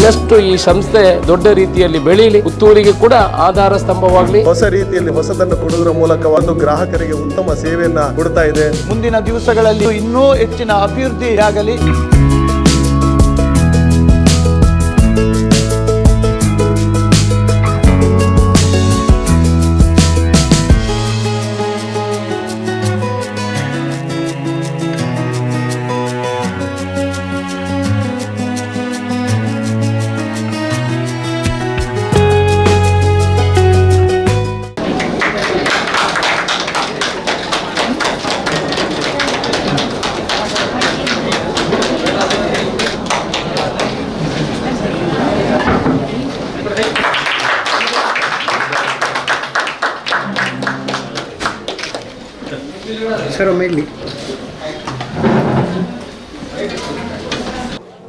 ಇನ್ನಷ್ಟು ಈ ಸಂಸ್ಥೆ ದೊಡ್ಡ ರೀತಿಯಲ್ಲಿ ಬೆಳೀಲಿ, ಪುತ್ತೂರಿಗೆ ಕೂಡ ಆಧಾರ ಸ್ತಂಭವಾಗಲಿ. ಹೊಸ ರೀತಿಯಲ್ಲಿ ಹೊಸದನ್ನು ಕೊಡುವುದರ ಮೂಲಕ ಒಂದು ಗ್ರಾಹಕರಿಗೆ ಉತ್ತಮ ಸೇವೆಯನ್ನ ಕೊಡ್ತಾ ಇದೆ. ಮುಂದಿನ ದಿವಸಗಳಲ್ಲಿ ಇನ್ನೂ ಹೆಚ್ಚಿನ ಅಭಿವೃದ್ಧಿಯಾಗಲಿ.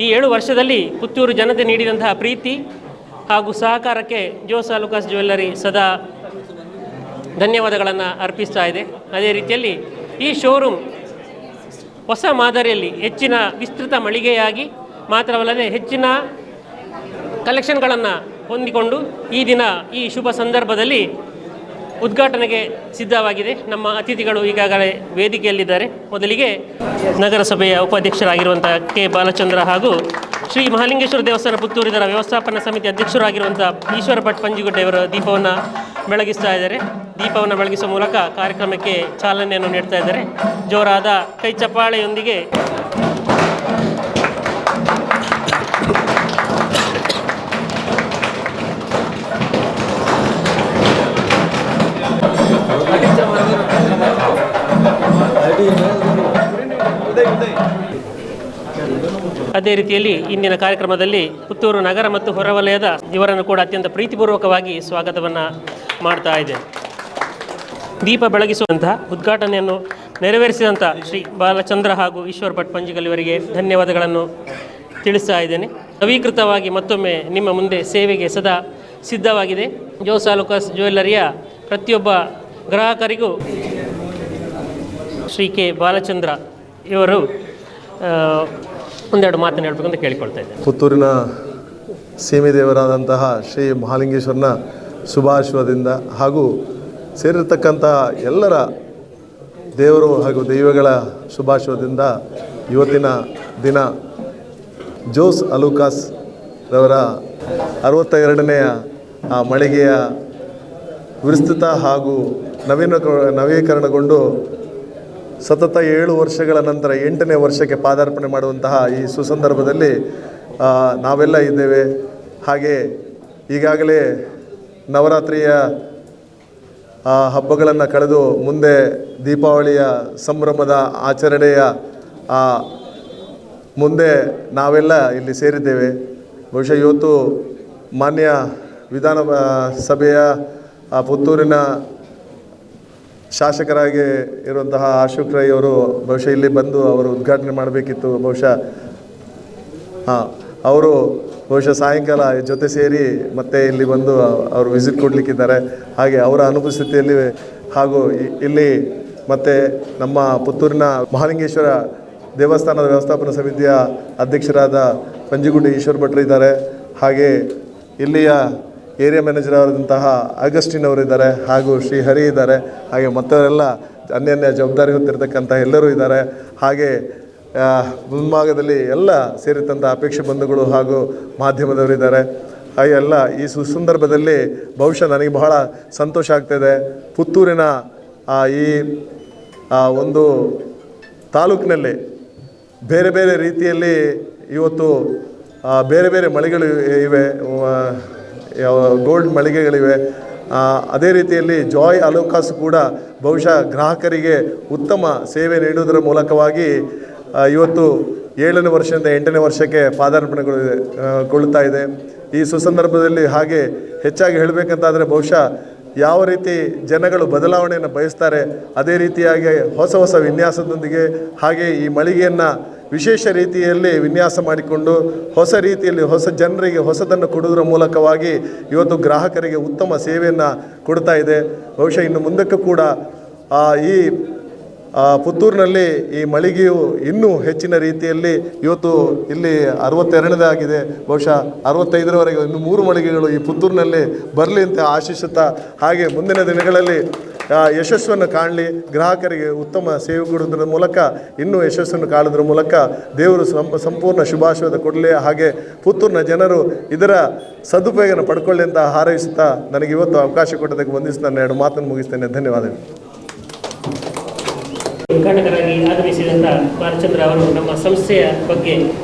ಈ 7 ವರ್ಷದಲ್ಲಿ ಪುತ್ತೂರು ಜನತೆ ನೀಡಿದಂತಹ ಪ್ರೀತಿ ಹಾಗೂ ಸಹಕಾರಕ್ಕೆ ಜೋಸ್ ಅಲುಕಾಸ್ ಜ್ಯುವೆಲ್ಲರಿ ಸದಾ ಧನ್ಯವಾದಗಳನ್ನು ಅರ್ಪಿಸ್ತಾ ಇದೆ. ಅದೇ ರೀತಿಯಲ್ಲಿ ಈ ಶೋರೂಮ್ ಹೊಸ ಮಾದರಿಯಲ್ಲಿ ಹೆಚ್ಚಿನ ವಿಸ್ತೃತ ಮಳಿಗೆಯಾಗಿ ಮಾತ್ರವಲ್ಲದೆ ಹೆಚ್ಚಿನ ಕಲೆಕ್ಷನ್ಗಳನ್ನು ಹೊಂದಿಕೊಂಡು ಈ ದಿನ ಈ ಶುಭ ಸಂದರ್ಭದಲ್ಲಿ ಉದ್ಘಾಟನೆಗೆ ಸಿದ್ಧವಾಗಿದೆ. ನಮ್ಮ ಅತಿಥಿಗಳು ಈಗಾಗಲೇ ವೇದಿಕೆಯಲ್ಲಿದ್ದಾರೆ. ಮೊದಲಿಗೆ ನಗರಸಭೆಯ ಉಪಾಧ್ಯಕ್ಷರಾಗಿರುವಂಥ ಕೆ ಬಾಲಚಂದ್ರ ಹಾಗೂ ಶ್ರೀ ಮಹಾಲಿಂಗೇಶ್ವರ ದೇವಸ್ಥಾನ ಪುತ್ತೂರು ಇದರ ವ್ಯವಸ್ಥಾಪನಾ ಸಮಿತಿ ಅಧ್ಯಕ್ಷರಾಗಿರುವಂಥ ಈಶ್ವರ ಭಟ್ ಪಂಜಿಗುಡ್ಡೆಯವರು ದೀಪವನ್ನು ಬೆಳಗಿಸ್ತಾ ಇದ್ದಾರೆ. ದೀಪವನ್ನು ಬೆಳಗಿಸುವ ಮೂಲಕ ಕಾರ್ಯಕ್ರಮಕ್ಕೆ ಚಾಲನೆಯನ್ನು ನೀಡ್ತಾ ಇದ್ದಾರೆ. ಜೋರಾದ ಕೈ ಚಪ್ಪಾಳೆಯೊಂದಿಗೆ ಅದೇ ರೀತಿಯಲ್ಲಿ ಇಂದಿನ ಕಾರ್ಯಕ್ರಮದಲ್ಲಿ ಪುತ್ತೂರು ನಗರ ಮತ್ತು ಹೊರವಲಯದ ಇವರನ್ನು ಕೂಡ ಅತ್ಯಂತ ಪ್ರೀತಿಪೂರ್ವಕವಾಗಿ ಸ್ವಾಗತವನ್ನು ಮಾಡ್ತಾ ಇದೆ. ದೀಪ ಬೆಳಗಿಸುವಂತಹ ಉದ್ಘಾಟನೆಯನ್ನು ನೆರವೇರಿಸಿದಂಥ ಶ್ರೀ ಬಾಲಚಂದ್ರ ಹಾಗೂ ಈಶ್ವರ್ ಭಟ್ ಪಂಜಿಗಲ್ ಇವರಿಗೆ ಧನ್ಯವಾದಗಳನ್ನು ತಿಳಿಸ್ತಾ ಇದ್ದೇನೆ. ನವೀಕೃತವಾಗಿ ಮತ್ತೊಮ್ಮೆ ನಿಮ್ಮ ಮುಂದೆ ಸೇವೆಗೆ ಸದಾ ಸಿದ್ಧವಾಗಿದೆ. ಜೋಸ್ ಅಲುಕಾಸ್ ಜ್ಯುವೆಲ್ಲರಿಯ ಪ್ರತಿಯೊಬ್ಬ ಗ್ರಾಹಕರಿಗೂ ಶ್ರೀ ಕೆ ಬಾಲಚಂದ್ರ ಇವರು ಒಂದೆರಡು ಮಾತನ್ನು ಹೇಳಬೇಕು ಅಂತ ಕೇಳಿಕೊಳ್ತಾ ಇದ್ದೇನೆ. ಪುತ್ತೂರಿನ ಸೀಮೆದೇವರಾದಂತಹ ಶ್ರೀ ಮಹಾಲಿಂಗೇಶ್ವರನ ಶುಭಾಶಯದಿಂದ ಹಾಗೂ ಸೇರಿರ್ತಕ್ಕಂತಹ ಎಲ್ಲರ ದೇವರು ಹಾಗೂ ದೈವಗಳ ಶುಭಾಶಯದಿಂದ ಇವತ್ತಿನ ದಿನ ಜೋಸ್ ಅಲುಕಾಸ್ ರವರ 62ನೇಯ ಮಳಿಗೆಯ ವಿಸ್ತೃತ ಹಾಗೂ ನವೀಕರಣಗೊಂಡು ಸತತ 7 ವರ್ಷಗಳ ನಂತರ 8ನೇ ವರ್ಷಕ್ಕೆ ಪಾದಾರ್ಪಣೆ ಮಾಡುವಂತಹ ಈ ಸುಸಂದರ್ಭದಲ್ಲಿ ನಾವೆಲ್ಲ ಇದ್ದೇವೆ. ಹಾಗೆ ಈಗಾಗಲೇ ನವರಾತ್ರಿಯ ಹಬ್ಬಗಳನ್ನು ಕಳೆದು ಮುಂದೆ ದೀಪಾವಳಿಯ ಸಂಭ್ರಮದ ಆಚರಣೆಯ ಮುಂದೆ ನಾವೆಲ್ಲ ಇಲ್ಲಿ ಸೇರಿದ್ದೇವೆ. ಬಹುಶಃ ಇವತ್ತು ಮಾನ್ಯ ವಿಧಾನಸಭೆಯ ಪುತ್ತೂರಿನ ಶಾಸಕರಾಗಿ ಇರುವಂತಹ ಅಶೋಕ್ ರೈ ಅವರು ಬಹುಶಃ ಇಲ್ಲಿ ಬಂದು ಅವರು ಉದ್ಘಾಟನೆ ಮಾಡಬೇಕಿತ್ತು. ಅವರು ಬಹುಶಃ ಸಾಯಂಕಾಲ ಜೊತೆ ಸೇರಿ ಮತ್ತೆ ಇಲ್ಲಿ ಬಂದು ಅವರು ವಿಸಿಟ್ ಕೊಡಲಿಕ್ಕಿದ್ದಾರೆ. ಹಾಗೆ ಅವರ ಅನುಪಸ್ಥಿತಿಯಲ್ಲಿ ಹಾಗೂ ಇಲ್ಲಿ ಮತ್ತು ನಮ್ಮ ಪುತ್ತೂರಿನ ಮಹಾಲಿಂಗೇಶ್ವರ ದೇವಸ್ಥಾನದ ವ್ಯವಸ್ಥಾಪನಾ ಸಮಿತಿಯ ಅಧ್ಯಕ್ಷರಾದ ಪಂಜಿಗುಡ್ಡೆ ಈಶ್ವರ್ ಭಟ್ರು ಇದ್ದಾರೆ. ಹಾಗೆ ಇಲ್ಲಿಯ ಏರಿಯಾ ಮ್ಯಾನೇಜರ್ ಆದಂತಹ ಅಗಸ್ಟಿನ್ ಅವರಿದ್ದಾರೆ ಹಾಗೂ ಶ್ರೀ ಹರಿ ಇದ್ದಾರೆ. ಹಾಗೆ ಮತ್ತವರೆಲ್ಲ ಅನ್ಯಾನ್ಯ ಜವಾಬ್ದಾರಿ ಹೊತ್ತಿರ್ತಕ್ಕಂಥ ಎಲ್ಲರೂ ಇದ್ದಾರೆ. ಹಾಗೆ ಮುಂಭಾಗದಲ್ಲಿ ಎಲ್ಲ ಸೇರಿದಂಥ ಅಪೇಕ್ಷೆ ಬಂಧುಗಳು ಹಾಗೂ ಮಾಧ್ಯಮದವರಿದ್ದಾರೆ. ಹಾಗೆ ಎಲ್ಲ ಈ ಸುಸಂದರ್ಭದಲ್ಲಿ ಬಹುಶಃ ನನಗೆ ಬಹಳ ಸಂತೋಷ ಆಗ್ತಾಯಿದೆ. ಪುತ್ತೂರಿನ ಈ ಒಂದು ತಾಲೂಕಿನಲ್ಲಿ ಬೇರೆ ಬೇರೆ ರೀತಿಯಲ್ಲಿ ಇವತ್ತು ಬೇರೆ ಬೇರೆ ಮಳಿಗೆಗಳು ಇವೆ, ಗೋಲ್ಡ್ ಮಳಿಗೆಗಳಿವೆ. ಅದೇ ರೀತಿಯಲ್ಲಿ ಜಾಯ್ ಅಲುಕಾಸ್ ಕೂಡ ಬಹುಶಃ ಗ್ರಾಹಕರಿಗೆ ಉತ್ತಮ ಸೇವೆ ನೀಡುವುದರ ಮೂಲಕವಾಗಿ ಇವತ್ತು 7ನೇ ವರ್ಷದಿಂದ 8ನೇ ವರ್ಷಕ್ಕೆ ಪಾದಾರ್ಪಣೆಗೊಳ್ಳುತ್ತಾ ಇದೆ. ಈ ಸುಸಂದರ್ಭದಲ್ಲಿ ಹಾಗೆ ಹೆಚ್ಚಾಗಿ ಹೇಳಬೇಕಂತಾದರೆ ಬಹುಶಃ ಯಾವ ರೀತಿ ಜನಗಳು ಬದಲಾವಣೆಯನ್ನು ಬಯಸ್ತಾರೆ ಅದೇ ರೀತಿಯಾಗಿ ಹೊಸ ಹೊಸ ವಿನ್ಯಾಸದೊಂದಿಗೆ ಹಾಗೆ ಈ ಮಳಿಗೆಯನ್ನು ವಿಶೇಷ ರೀತಿಯಲ್ಲಿ ವಿನ್ಯಾಸ ಮಾಡಿಕೊಂಡು ಹೊಸ ರೀತಿಯಲ್ಲಿ ಹೊಸ ಜನರಿಗೆ ಹೊಸದನ್ನು ಕೊಡುವುದರ ಮೂಲಕವಾಗಿ ಇವತ್ತು ಗ್ರಾಹಕರಿಗೆ ಉತ್ತಮ ಸೇವೆಯನ್ನು ಕೊಡ್ತಾ ಇದೆ. ಬಹುಶಃ ಇನ್ನು ಮುಂದಕ್ಕೂ ಕೂಡ ಈ ಪುತ್ತೂರಿನಲ್ಲಿ ಈ ಮಳಿಗೆಯು ಇನ್ನೂ ಹೆಚ್ಚಿನ ರೀತಿಯಲ್ಲಿ ಇವತ್ತು ಇಲ್ಲಿ 62ನೇ ಆಗಿದೆ, ಬಹುಶಃ 65ರವರೆಗೆ ಇನ್ನು 3 ಮಳಿಗೆಗಳು ಈ ಪುತ್ತೂರಿನಲ್ಲಿ ಬರಲಿ ಅಂತ ಆಶಿಸುತ್ತಾ, ಹಾಗೆ ಮುಂದಿನ ದಿನಗಳಲ್ಲಿ ಯಶಸ್ಸನ್ನು ಕಾಣಲಿ, ಗ್ರಾಹಕರಿಗೆ ಉತ್ತಮ ಸೇವೆ ಕೊಡುವುದರ ಮೂಲಕ ಇನ್ನೂ ಯಶಸ್ಸನ್ನು ಕಾಣುವುದರ ಮೂಲಕ ದೇವರು ಸಂಪೂರ್ಣ ಶುಭಾಶಯದ ಕೊಡಲಿ, ಹಾಗೆ ಪುತ್ತೂರಿನ ಜನರು ಇದರ ಸದುಪಯೋಗನ ಪಡ್ಕೊಳ್ಳಿ ಅಂತ ಹಾರೈಸುತ್ತಾ ನನಗೆ ಇವತ್ತು ಅವಕಾಶ ಕೊಟ್ಟದಕ್ಕೆ ವಂದಿಸಿ ನನ್ನ 2 ಮಾತನ್ನು ಮುಗಿಸ್ತೇನೆ. ಧನ್ಯವಾದಗಳು. ಉದ್ಘಾಟಕರಾಗಿ ಆಗಮಿಸಿದಂಥ ಬಾಲಚಂದ್ರ ಅವರು ನಮ್ಮ ಸಂಸ್ಥೆಯ ಬಗ್ಗೆ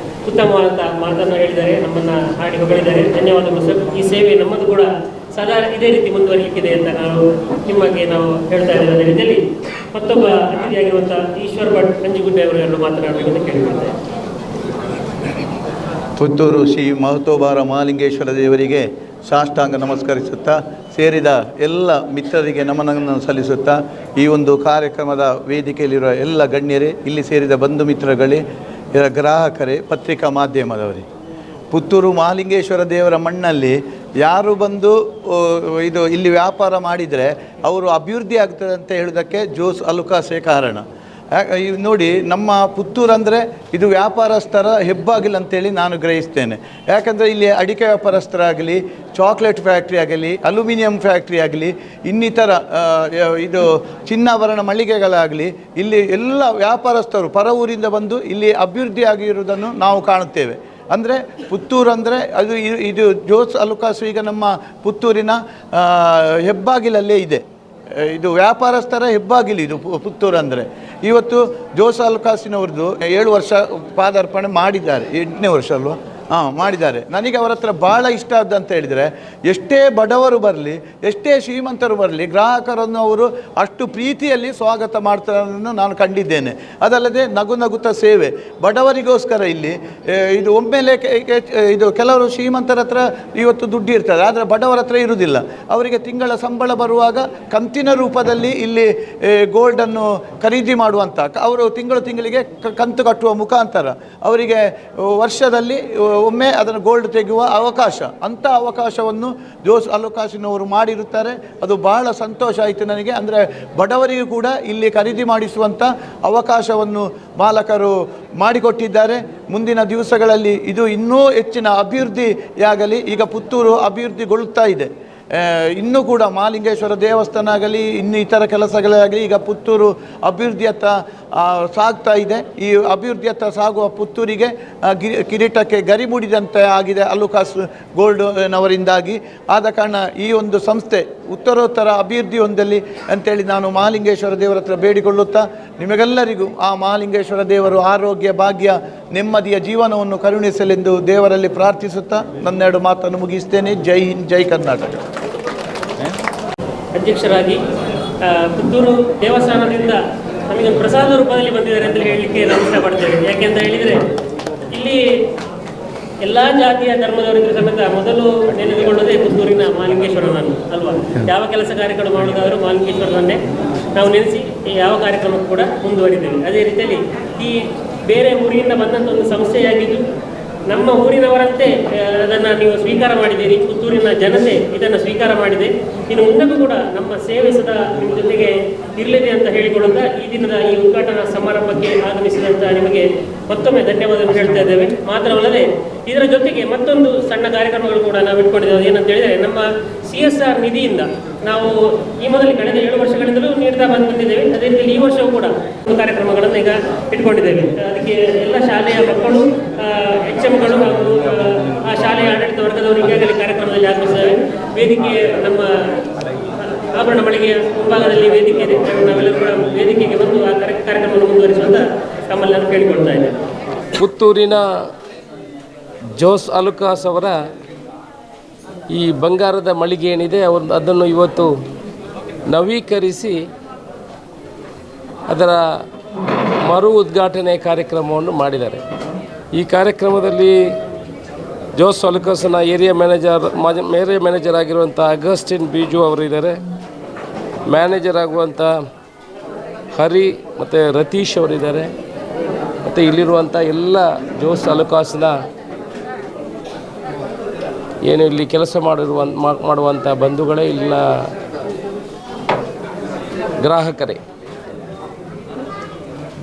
ಉತ್ತಮವಾದ ಮಾತನ್ನು ಹೇಳಿದ್ದಾರೆ, ನಮ್ಮನ್ನು ಹಾಡಿ ಹೊಗಳಿದ್ದಾರೆ. ಧನ್ಯವಾದಗಳು ಸರ್. ಈ ಸೇವೆ ನಮ್ಮದು ಕೂಡ ಸದಾ ಇದೇ ರೀತಿ ಮುಂದುವರಿಲಿಕ್ಕಿದೆ ಅಂತ ನಿಮಗೆ ನಾವು ಹೇಳ್ತಾ ಇದ್ದೇವೆ. ಅದೇ ರೀತಿಯಲ್ಲಿ ಮತ್ತೊಬ್ಬ ಅತಿಥಿಯಾಗಿರುವಂಥ ಈಶ್ವರ್ ಭಟ್ ನಂಜಿಗುಡ್ಡೆ ಅವರು ಎರಡು ಮಾತನಾಡಬೇಕು ಅಂತ ಕೇಳಿಕೊಳ್ತಾರೆ. ಪುತ್ತೂರು ಶ್ರೀ ಮಹತೋಬಾರ ಮಹಾಲಿಂಗೇಶ್ವರ ದೇವರಿಗೆ ಸಾಷ್ಟಾಂಗ ನಮಸ್ಕರಿಸುತ್ತಾ, ಸೇರಿದ ಎಲ್ಲ ಮಿತ್ರರಿಗೆ ನಮನವನ್ನು ಸಲ್ಲಿಸುತ್ತಾ, ಈ ಒಂದು ಕಾರ್ಯಕ್ರಮದ ವೇದಿಕೆಯಲ್ಲಿರುವ ಎಲ್ಲ ಗಣ್ಯರೇ, ಇಲ್ಲಿ ಸೇರಿದ ಬಂಧು ಮಿತ್ರಗಳೇ, ಗ್ರಾಹಕರೇ, ಪತ್ರಿಕಾ ಮಾಧ್ಯಮದವರೇ, ಪುತ್ತೂರು ಮಹಾಲಿಂಗೇಶ್ವರ ದೇವರ ಮಣ್ಣಲ್ಲಿ ಯಾರು ಬಂದು ಇಲ್ಲಿ ವ್ಯಾಪಾರ ಮಾಡಿದರೆ ಅವರು ಅಭಿವೃದ್ಧಿ ಆಗ್ತದೆ ಅಂತ ಹೇಳೋದಕ್ಕೆ ಜೋಸ್ ಅಲುಕಾಸೆ ಕಾರಣ. ನೋಡಿ, ನಮ್ಮ ಪುತ್ತೂರು ಅಂದರೆ ಇದು ವ್ಯಾಪಾರಸ್ಥರ ಹೆಬ್ಬಾಗಿಲು ಅಂತೇಳಿ ನಾನು ಗ್ರಹಿಸ್ತೇನೆ. ಯಾಕಂದರೆ ಇಲ್ಲಿ ಅಡಿಕೆ ವ್ಯಾಪಾರಸ್ಥರಾಗಲಿ, ಚಾಕ್ಲೇಟ್ ಫ್ಯಾಕ್ಟ್ರಿ ಆಗಲಿ, ಅಲ್ಯೂಮಿನಿಯಂ ಫ್ಯಾಕ್ಟ್ರಿ ಆಗಲಿ, ಇನ್ನಿತರ ಇದು ಚಿನ್ನಾಭರಣ ಮಳಿಗೆಗಳಾಗಲಿ, ಇಲ್ಲಿ ಎಲ್ಲ ವ್ಯಾಪಾರಸ್ಥರು ಪರ ಊರಿಂದ ಬಂದು ಇಲ್ಲಿ ಅಭಿವೃದ್ಧಿ ಆಗಿರುವುದನ್ನು ನಾವು ಕಾಣುತ್ತೇವೆ. ಅಂದರೆ ಪುತ್ತೂರು ಅಂದರೆ ಇದು ಜೋಸ್ ಅಲುಕಾಸು ಈಗ ನಮ್ಮ ಪುತ್ತೂರಿನ ಹೆಬ್ಬಾಗಿಲಲ್ಲೇ ಇದೆ. ಇದು ವ್ಯಾಪಾರಸ್ಥರ ಹೆಬ್ಬಾಗಿಲು ಇದು ಪುತ್ತೂರು ಅಂದರೆ. ಇವತ್ತು ಜೋಸ್ ಅಲುಕಾಸಿನವ್ರದ್ದು 7 ವರ್ಷ ಪಾದಾರ್ಪಣೆ ಮಾಡಿದ್ದಾರೆ, 8ನೇ ವರ್ಷ ಅಲ್ವಾ? ಮಾಡಿದ್ದಾರೆ. ನನಗೆ ಅವರ ಹತ್ರ ಭಾಳ ಇಷ್ಟ ಆದಂತ ಹೇಳಿದರೆ, ಎಷ್ಟೇ ಬಡವರು ಬರಲಿ, ಎಷ್ಟೇ ಶ್ರೀಮಂತರು ಬರಲಿ, ಗ್ರಾಹಕರನ್ನು ಅವರು ಅಷ್ಟು ಪ್ರೀತಿಯಲ್ಲಿ ಸ್ವಾಗತ ಮಾಡ್ತಾರನ್ನು ನಾನು ಕಂಡಿದ್ದೇನೆ. ಅದಲ್ಲದೆ ನಗು ನಗುತ್ತ ಸೇವೆ ಬಡವರಿಗೋಸ್ಕರ ಇಲ್ಲಿ ಇದು ಒಮ್ಮೆಲೆ ಇದು ಕೆಲವರು ಶ್ರೀಮಂತರ ಹತ್ರ ಇವತ್ತು ದುಡ್ಡು ಇರ್ತದೆ, ಆದರೆ ಬಡವರ ಹತ್ರ ಇರುವುದಿಲ್ಲ. ಅವರಿಗೆ ತಿಂಗಳ ಸಂಬಳ ಬರುವಾಗ ಕಂತಿನ ರೂಪದಲ್ಲಿ ಇಲ್ಲಿ ಗೋಲ್ಡನ್ನು ಖರೀದಿ ಮಾಡುವಂಥ, ಅವರು ತಿಂಗಳಿಗೆ ಕಂತು ಕಟ್ಟುವ ಮುಖಾಂತರ ಅವರಿಗೆ ವರ್ಷದಲ್ಲಿ ಒಮ್ಮೆ ಅದನ್ನು ಗೋಲ್ಡ್ ತೆಗೆಯುವ ಅವಕಾಶ, ಅಂಥ ಅವಕಾಶವನ್ನು ಜೋಸ್ ಅಲುಕಾಸಿನವರು ಮಾಡಿರುತ್ತಾರೆ. ಅದು ಬಹಳ ಸಂತೋಷ ಆಯಿತು ನನಗೆ. ಅಂದರೆ ಬಡವರಿಗೂ ಕೂಡ ಇಲ್ಲಿ ಖರೀದಿ ಮಾಡಿಸುವಂಥ ಅವಕಾಶವನ್ನು ಮಾಲಕರು ಮಾಡಿಕೊಟ್ಟಿದ್ದಾರೆ. ಮುಂದಿನ ದಿವಸಗಳಲ್ಲಿ ಇದು ಇನ್ನೂ ಹೆಚ್ಚಿನ ಅಭಿವೃದ್ಧಿಯಾಗಲಿ. ಈಗ ಪುತ್ತೂರು ಅಭಿವೃದ್ಧಿಗೊಳ್ಳುತ್ತಾ ಇದೆ. ಇನ್ನೂ ಕೂಡ ಮಹಾಲಿಂಗೇಶ್ವರ ದೇವಸ್ಥಾನ ಆಗಲಿ, ಇನ್ನು ಇತರ ಕೆಲಸಗಳಾಗಲಿ, ಈಗ ಪುತ್ತೂರು ಅಭಿವೃದ್ಧಿಯತ್ತ ಸಾಗ್ತಾ ಇದೆ. ಈ ಅಭಿವೃದ್ಧಿಯತ್ತ ಸಾಗುವ ಪುತ್ತೂರಿಗೆ ಕಿರೀಟಕ್ಕೆ ಗರಿ ಮೂಡಿದಂತೆ ಆಗಿದೆ ಅಲುಕಾಸ್ ಗೋಲ್ಡ್ನವರಿಂದಾಗಿ. ಆದ ಕಾರಣ ಈ ಒಂದು ಸಂಸ್ಥೆ ಉತ್ತರೋತ್ತರ ಅಭಿವೃದ್ಧಿ ಹೊಂದಲಿ ಅಂತೇಳಿ ನಾನು ಮಹಾಲಿಂಗೇಶ್ವರ ದೇವರ ಹತ್ರ ಬೇಡಿಕೊಳ್ಳುತ್ತಾ, ನಿಮಗೆಲ್ಲರಿಗೂ ಆ ಮಹಾಲಿಂಗೇಶ್ವರ ದೇವರು ಆರೋಗ್ಯ, ಭಾಗ್ಯ, ನೆಮ್ಮದಿಯ ಜೀವನವನ್ನು ಕರುಣಿಸಲೆಂದು ದೇವರಲ್ಲಿ ಪ್ರಾರ್ಥಿಸುತ್ತಾ ನನ್ನ 2 ಮಾತನ್ನು ಮುಗಿಸ್ತೇನೆ. ಜೈ ಹಿಂದ್, ಜೈ ಕರ್ನಾಟಕ. ಅಧ್ಯಕ್ಷರಾಗಿ ಪುತ್ತೂರು ದೇವಸ್ಥಾನದಿಂದ ನಮಗೊಂದು ಪ್ರಸಾದ ರೂಪದಲ್ಲಿ ಬಂದಿದ್ದಾರೆ ಅಂತ ಹೇಳಲಿಕ್ಕೆ ನಾವು ಇಷ್ಟಪಡ್ತೇವೆ. ಯಾಕೆಂತ ಹೇಳಿದರೆ ಇಲ್ಲಿ ಎಲ್ಲ ಜಾತಿಯ ಧರ್ಮದವರಿದ್ದರೂ ಸಮೇತ ಮೊದಲು ನೆನೆದುಕೊಳ್ಳೋದೇ ಪುತ್ತೂರಿನ ಮಹಾಲಿಂಗೇಶ್ವರನನ್ನು ಅಲ್ವಾ? ಯಾವ ಕೆಲಸ ಕಾರ್ಯಗಳು ಮಾಡೋದಾದರೂ ಮಹಾಲಿಂಗೇಶ್ವರನನ್ನೇ ನಾವು ನೆನೆಸಿ ಯಾವ ಕಾರ್ಯಕ್ರಮಕ್ಕೂ ಕೂಡ ಮುಂದುವರಿದ್ದೇವೆ. ಅದೇ ರೀತಿಯಲ್ಲಿ ಈ ಬೇರೆ ಊರಿನಿಂದ ಬಂದಂಥ ಒಂದು ಸಂಸ್ಥೆಯಾಗಿದ್ದು ನಮ್ಮ ಊರಿನವರಂತೆ ಅದನ್ನು ನೀವು ಸ್ವೀಕಾರ ಮಾಡಿದ್ದೀರಿ. ಪುತ್ತೂರಿನ ಜನತೆ ಇದನ್ನು ಸ್ವೀಕಾರ ಮಾಡಿದೆ. ಇನ್ನು ಮುಂದಕ್ಕೂ ಕೂಡ ನಮ್ಮ ಸೇವೆ ಸದಾ ನಿಮ್ಮ ಜೊತೆಗೆ ಇರಲಿದೆ ಅಂತ ಹೇಳಿಕೊಳ್ಳುತ್ತಾ, ಈ ದಿನದ ಈ ಉದ್ಘಾಟನಾ ಸಮಾರಂಭಕ್ಕೆ ಆಗಮಿಸಿದಂಥ ನಿಮಗೆ ಮತ್ತೊಮ್ಮೆ ಧನ್ಯವಾದವನ್ನು ಹೇಳ್ತಾ ಇದ್ದೇವೆ. ಮಾತ್ರವಲ್ಲದೆ ಇದರ ಜೊತೆಗೆ ಮತ್ತೊಂದು ಸಣ್ಣ ಕಾರ್ಯಕ್ರಮಗಳು ಕೂಡ ನಾವು ಇಟ್ಕೊಂಡಿದ್ದೇವೆ. ಏನಂತ ಹೇಳಿದರೆ, ನಮ್ಮ CSR ನಿಧಿಯಿಂದ ನಾವು ಈ ಮೊದಲು ಕಳೆದ 7 ವರ್ಷಗಳಿಂದಲೂ ನೀಡ್ತಾ ಬಂದಿದ್ದೇವೆ. ಅದೇ ರೀತಿಯಲ್ಲಿ ಈ ವರ್ಷವೂ ಕೂಡ ಒಂದು ಕಾರ್ಯಕ್ರಮಗಳನ್ನು ಈಗ ಇಟ್ಕೊಂಡಿದ್ದೇವೆ. ಅದಕ್ಕೆ ಎಲ್ಲ ಶಾಲೆಯ ಮಕ್ಕಳು, HMಗಳು ಹಾಗೂ ಆ ಶಾಲೆಯ ಆಡಳಿತ ವರ್ಗದವರು ಈಗಾಗಲೇ ಕಾರ್ಯಕ್ರಮದಲ್ಲಿ ಆಗಮಿಸಿದ್ದಾರೆ. ವೇದಿಕೆ ನಮ್ಮ ಆಭರಣ ಮಳಿಗೆಯ ಮುಂಭಾಗದಲ್ಲಿ ವೇದಿಕೆ ಇದೆ. ನಾವೆಲ್ಲರೂ ಕೂಡ ವೇದಿಕೆಗೆ ಬಂದು ಆ ಕಾರ್ಯಕ್ರಮವನ್ನು ಮುಂದುವರಿಸುವಂತ ತಮ್ಮಲ್ಲಿ ನಾನು ಕೇಳಿಕೊಳ್ತಾ ಇದ್ದೇನೆ. ಪುತ್ತೂರಿನ ಜೋಸ್ ಅಲುಕಾಸ್ ಅವರ ಈ ಬಂಗಾರದ ಮಳಿಗೆ ಏನಿದೆ ಅದನ್ನು ಇವತ್ತು ನವೀಕರಿಸಿ ಅದರ ಮರು ಉದ್ಘಾಟನೆ ಕಾರ್ಯಕ್ರಮವನ್ನು ಮಾಡಿದ್ದಾರೆ. ಈ ಕಾರ್ಯಕ್ರಮದಲ್ಲಿ ಜೋಸ್ ಅಲುಕಾಸ್ನ ಏರಿಯಾ ಮ್ಯಾನೇಜರ್ ಆಗಿರುವಂಥ ಅಗಸ್ಟಿನ್ ಬೀಜು ಅವರಿದ್ದಾರೆ. ಮ್ಯಾನೇಜರ್ ಆಗುವಂಥ ಹರಿ ಮತ್ತು ರತೀಶ್ ಅವರಿದ್ದಾರೆ. ಮತ್ತು ಇಲ್ಲಿರುವಂಥ ಎಲ್ಲ ಜೋಸ್ ಅಲುಕಾಸ್ನ ಏನು ಇಲ್ಲಿ ಕೆಲಸ ಮಾಡುವಂಥ ಬಂಧುಗಳೇ, ಇಲ್ಲ ಗ್ರಾಹಕರೇ,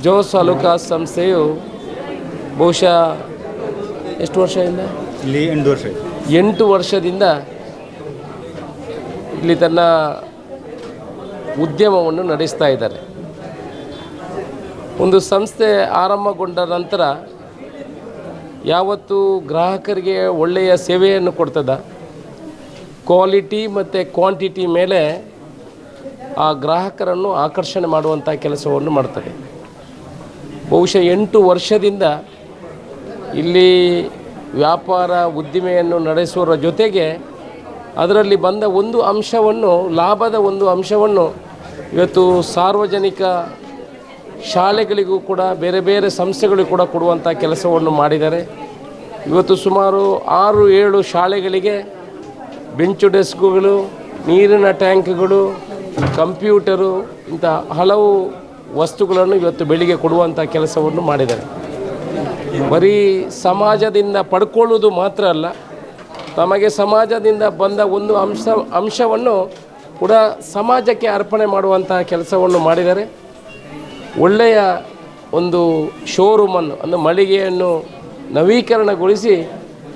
ಜೋಸ್ ಅಲುಕಾಸ್ ಸಂಸ್ಥೆಯು ಬಹುಶಃ ಎಷ್ಟು ವರ್ಷದಿಂದ ಇಲ್ಲಿ 8 ವರ್ಷ 8 ವರ್ಷದಿಂದ ಇಲ್ಲಿ ತನ್ನ ಉದ್ಯಮವನ್ನು ನಡೆಸ್ತಾ ಇದ್ದಾರೆ. ಒಂದು ಸಂಸ್ಥೆ ಆರಂಭಗೊಂಡ ನಂತರ ಯಾವತ್ತು ಗ್ರಾಹಕರಿಗೆ ಒಳ್ಳೆಯ ಸೇವೆಯನ್ನು ಕೊಡ್ತದ, ಕ್ವಾಲಿಟಿ ಮತ್ತು ಕ್ವಾಂಟಿಟಿ ಮೇಲೆ ಆ ಗ್ರಾಹಕರನ್ನು ಆಕರ್ಷಣೆ ಮಾಡುವಂಥ ಕೆಲಸವನ್ನು ಮಾಡ್ತದೆ. ಬಹುಶಃ 8 ವರ್ಷದಿಂದ ಇಲ್ಲಿ ವ್ಯಾಪಾರ ಉದ್ದಿಮೆಯನ್ನು ನಡೆಸುವ ಜೊತೆಗೆ ಅದರಲ್ಲಿ ಬಂದ ಒಂದು ಅಂಶವನ್ನು, ಲಾಭದ ಒಂದು ಅಂಶವನ್ನು ಇವತ್ತು ಸಾರ್ವಜನಿಕ ಶಾಲೆಗಳಿಗೂ ಕೂಡ ಬೇರೆ ಬೇರೆ ಸಂಸ್ಥೆಗಳಿಗೂ ಕೂಡ ಕೊಡುವಂಥ ಕೆಲಸವನ್ನು ಮಾಡಿದ್ದಾರೆ. ಇವತ್ತು ಸುಮಾರು 6-7 ಶಾಲೆಗಳಿಗೆ ಬೆಂಚು ಡೆಸ್ಕ್ಗಳು, ನೀರಿನ ಟ್ಯಾಂಕ್ಗಳು, ಕಂಪ್ಯೂಟರು, ಇಂಥ ಹಲವು ವಸ್ತುಗಳನ್ನು ಇವತ್ತು ಬೆಳಿಗ್ಗೆ ಕೊಡುವಂಥ ಕೆಲಸವನ್ನು ಮಾಡಿದ್ದಾರೆ. ಬರೀ ಸಮಾಜದಿಂದ ಪಡ್ಕೊಳ್ಳೋದು ಮಾತ್ರ ಅಲ್ಲ, ತಮಗೆ ಸಮಾಜದಿಂದ ಬಂದ ಒಂದು ಅಂಶವನ್ನು ಕೂಡ ಸಮಾಜಕ್ಕೆ ಅರ್ಪಣೆ ಮಾಡುವಂಥ ಕೆಲಸವನ್ನು ಮಾಡಿದ್ದಾರೆ. ಒಳ್ಳೆಯ ಒಂದು ಶೋರೂಮನ್ನು, ಅಂದರೆ ಮಳಿಗೆಯನ್ನು ನವೀಕರಣಗೊಳಿಸಿ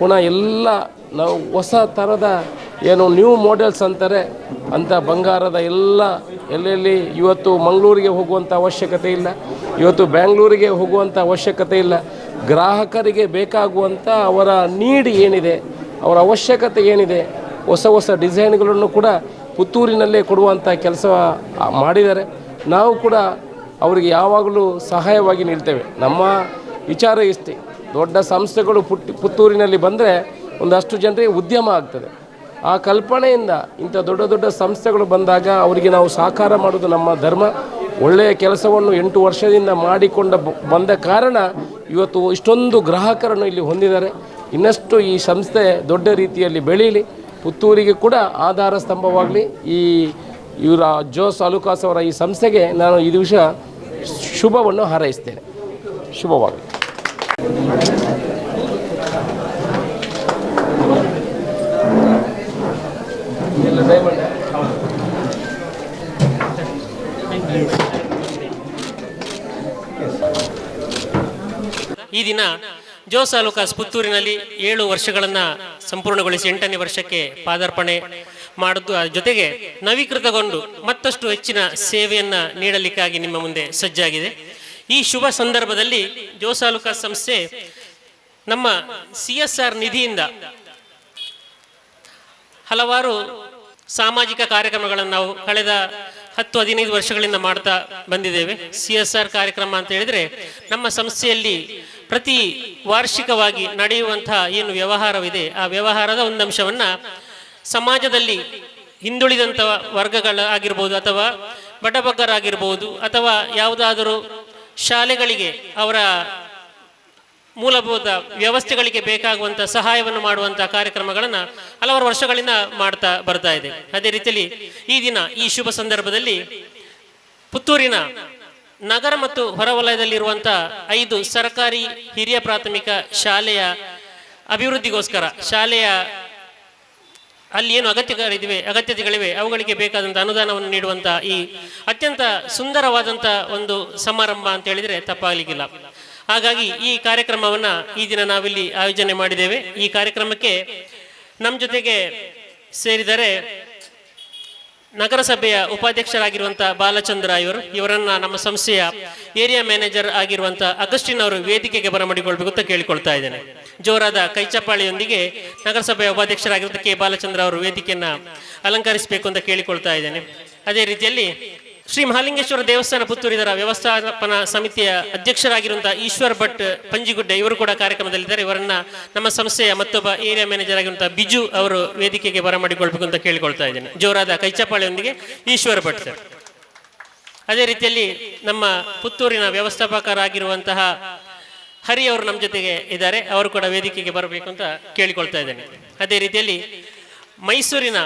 ಪುನಃ ಎಲ್ಲ ನಾವು ಹೊಸ ಥರದ ಏನು ನ್ಯೂ ಮಾಡೆಲ್ಸ್ ಅಂತಾರೆ ಅಂಥ ಬಂಗಾರದ ಎಲ್ಲೆಲ್ಲಿ ಇವತ್ತು ಮಂಗಳೂರಿಗೆ ಹೋಗುವಂಥ ಅವಶ್ಯಕತೆ ಇಲ್ಲ, ಇವತ್ತು ಬೆಂಗಳೂರಿಗೆ ಹೋಗುವಂಥ ಅವಶ್ಯಕತೆ ಇಲ್ಲ. ಗ್ರಾಹಕರಿಗೆ ಬೇಕಾಗುವಂಥ ಅವರ ನೀಡ್ ಏನಿದೆ, ಅವರ ಅವಶ್ಯಕತೆ ಏನಿದೆ, ಹೊಸ ಹೊಸ ಡಿಸೈನ್ಗಳನ್ನು ಕೂಡ ಪುತ್ತೂರಿನಲ್ಲೇ ಕೊಡುವಂಥ ಕೆಲಸ ಮಾಡಿದ್ದಾರೆ. ನಾವು ಕೂಡ ಅವರಿಗೆ ಯಾವಾಗಲೂ ಸಹಾಯವಾಗಿ ನಿಲ್ತೇವೆ. ನಮ್ಮ ವಿಚಾರ ಇಷ್ಟೇ, ದೊಡ್ಡ ಸಂಸ್ಥೆಗಳು ಪುತ್ತೂರಿನಲ್ಲಿ ಬಂದರೆ ಒಂದಷ್ಟು ಜನರಿಗೆ ಉದ್ಯಮ ಆಗ್ತದೆ. ಆ ಕಲ್ಪನೆಯಿಂದ ಇಂಥ ದೊಡ್ಡ ದೊಡ್ಡ ಸಂಸ್ಥೆಗಳು ಬಂದಾಗ ಅವರಿಗೆ ನಾವು ಸಹಕಾರ ಮಾಡೋದು ನಮ್ಮ ಧರ್ಮ. ಒಳ್ಳೆಯ ಕೆಲಸವನ್ನು 8 ವರ್ಷದಿಂದ ಮಾಡಿಕೊಂಡು ಬಂದ ಕಾರಣ ಇವತ್ತು ಇಷ್ಟೊಂದು ಗ್ರಾಹಕರನ್ನು ಇಲ್ಲಿ ಹೊಂದಿದ್ದಾರೆ. ಇನ್ನಷ್ಟು ಈ ಸಂಸ್ಥೆ ದೊಡ್ಡ ರೀತಿಯಲ್ಲಿ ಬೆಳೀಲಿ, ಪುತ್ತೂರಿಗೆ ಕೂಡ ಆಧಾರ ಸ್ತಂಭವಾಗಲಿ. ಇವರ ಜೋಸ್ ಅಲುಕಾಸ್ ಅವರ ಈ ಸಂಸ್ಥೆಗೆ ನಾನು ಈ ದಿವಸ ಶುಭವನ್ನು ಹಾರೈಸ್ತೇನೆ. ಶುಭವಾಗಲಿ. ಈ ದಿನ ಜೋಸ್ ಅಲುಕಾಸ್ ಪುತ್ತೂರಿನಲ್ಲಿ 7 ವರ್ಷಗಳನ್ನು ಸಂಪೂರ್ಣಗೊಳಿಸಿ 8ನೇ ವರ್ಷಕ್ಕೆ ಪಾದಾರ್ಪಣೆ ಮಾಡುವುದು ಜೊತೆಗೆ ನವೀಕೃತಗೊಂಡು ಮತ್ತಷ್ಟು ಹೆಚ್ಚಿನ ಸೇವೆಯನ್ನು ನೀಡಲಿಕ್ಕಾಗಿ ನಿಮ್ಮ ಮುಂದೆ ಸಜ್ಜಾಗಿದೆ. ಈ ಶುಭ ಸಂದರ್ಭದಲ್ಲಿ ಜೋಸ್ ಅಲುಕಾಸ್ ಸಂಸ್ಥೆ ನಮ್ಮ CSR ನಿಧಿಯಿಂದ ಹಲವಾರು ಸಾಮಾಜಿಕ ಕಾರ್ಯಕ್ರಮಗಳನ್ನು ನಾವು ಕಳೆದ 10-15 ವರ್ಷಗಳಿಂದ ಮಾಡ್ತಾ ಬಂದಿದ್ದೇವೆ. CSR ಕಾರ್ಯಕ್ರಮ ಅಂತ ಹೇಳಿದರೆ ನಮ್ಮ ಸಂಸ್ಥೆಯಲ್ಲಿ ಪ್ರತಿ ವಾರ್ಷಿಕವಾಗಿ ನಡೆಯುವಂತಹ ಏನು ವ್ಯವಹಾರವಿದೆ, ಆ ವ್ಯವಹಾರದ ಒಂದು ಅಂಶವನ್ನು ಸಮಾಜದಲ್ಲಿ ಹಿಂದುಳಿದಂಥ ವರ್ಗಗಳಾಗಿರ್ಬೋದು, ಅಥವಾ ಬಡಬಗ್ಗರಾಗಿರ್ಬೋದು, ಅಥವಾ ಯಾವುದಾದರೂ ಶಾಲೆಗಳಿಗೆ ಅವರ ಮೂಲಭೂತ ವ್ಯವಸ್ಥೆಗಳಿಗೆ ಬೇಕಾಗುವಂಥ ಸಹಾಯವನ್ನು ಮಾಡುವಂಥ ಕಾರ್ಯಕ್ರಮಗಳನ್ನು ಹಲವಾರು ವರ್ಷಗಳಿಂದ ಮಾಡ್ತಾ ಬರ್ತಾ ಇದೆ. ಅದೇ ರೀತಿಯಲ್ಲಿ ಈ ದಿನ ಈ ಶುಭ ಸಂದರ್ಭದಲ್ಲಿ ಪುತ್ತೂರಿನ ನಗರ ಮತ್ತು ಹೊರವಲಯದಲ್ಲಿರುವಂಥ 5 ಸರ್ಕಾರಿ ಹಿರಿಯ ಪ್ರಾಥಮಿಕ ಶಾಲೆಯ ಅಭಿವೃದ್ಧಿಗೋಸ್ಕರ, ಶಾಲೆಯ ಅಲ್ಲಿ ಏನು ಅಗತ್ಯತೆಗಳಿವೆ ಅವುಗಳಿಗೆ ಬೇಕಾದಂಥ ಅನುದಾನವನ್ನು ನೀಡುವಂಥ ಈ ಅತ್ಯಂತ ಸುಂದರವಾದಂಥ ಒಂದು ಸಮಾರಂಭ ಅಂತ ಹೇಳಿದರೆ ತಪ್ಪಾಗಲಿಕ್ಕಿಲ್ಲ. ಹಾಗಾಗಿ ಈ ಕಾರ್ಯಕ್ರಮವನ್ನು ಈ ದಿನ ನಾವಿಲ್ಲಿ ಆಯೋಜನೆ ಮಾಡಿದ್ದೇವೆ. ಈ ಕಾರ್ಯಕ್ರಮಕ್ಕೆ ನಮ್ಮ ಜೊತೆಗೆ ಸೇರಿದರೆ ನಗರಸಭೆಯ ಉಪಾಧ್ಯಕ್ಷರಾಗಿರುವಂಥ ಬಾಲಚಂದ್ರ ಇವರನ್ನು ನಮ್ಮ ಸಂಸ್ಥೆಯ ಏರಿಯಾ ಮ್ಯಾನೇಜರ್ ಆಗಿರುವಂಥ ಅಗಸ್ಟಿನ್ ಅವರು ವೇದಿಕೆಗೆ ಬರಮಾಡಿಕೊಳ್ಬೇಕು ಅಂತ ಕೇಳಿಕೊಳ್ತಾ ಇದ್ದೇನೆ. ಜೋರಾದ ಕೈಚಪ್ಪಾಳಿಯೊಂದಿಗೆ ನಗರಸಭೆಯ ಉಪಾಧ್ಯಕ್ಷರಾಗಿರುವಂಥ ಕೆ ಬಾಲಚಂದ್ರ ಅವರು ವೇದಿಕೆಯನ್ನು ಅಲಂಕರಿಸಬೇಕು ಅಂತ ಕೇಳಿಕೊಳ್ತಾ ಇದ್ದೇನೆ. ಅದೇ ರೀತಿಯಲ್ಲಿ ಶ್ರೀ ಮಹಾಲಿಂಗೇಶ್ವರ ದೇವಸ್ಥಾನ ಪುತ್ತೂರು ಇದರ ವ್ಯವಸ್ಥಾಪನಾ ಸಮಿತಿಯ ಅಧ್ಯಕ್ಷರಾಗಿರುವಂಥ ಈಶ್ವರ್ ಭಟ್ ಪಂಜಿಗುಡ್ಡೆ ಇವರು ಕೂಡ ಕಾರ್ಯಕ್ರಮದಲ್ಲಿದ್ದಾರೆ. ಇವರನ್ನ ನಮ್ಮ ಸಂಸ್ಥೆಯ ಮತ್ತೊಬ್ಬ ಏರಿಯಾ ಮ್ಯಾನೇಜರ್ ಆಗಿರುವಂಥ ಬಿಜು ಅವರು ವೇದಿಕೆಗೆ ಬರಮಾಡಿಕೊಳ್ಬೇಕು ಅಂತ ಕೇಳಿಕೊಳ್ತಾ ಇದ್ದೇನೆ. ಜೋರಾದ ಕೈಚಪ್ಪಾಳೆಯೊಂದಿಗೆ ಈಶ್ವರ್ ಭಟ್ ಸರ್. ಅದೇ ರೀತಿಯಲ್ಲಿ ನಮ್ಮ ಪುತ್ತೂರಿನ ವ್ಯವಸ್ಥಾಪಕರಾಗಿರುವಂತಹ ಹರಿ ಅವರು ನಮ್ಮ ಜೊತೆಗೆ ಇದ್ದಾರೆ, ಅವರು ಕೂಡ ವೇದಿಕೆಗೆ ಬರಬೇಕು ಅಂತ ಕೇಳಿಕೊಳ್ತಾ ಇದ್ದೇನೆ. ಅದೇ ರೀತಿಯಲ್ಲಿ ಮೈಸೂರಿನ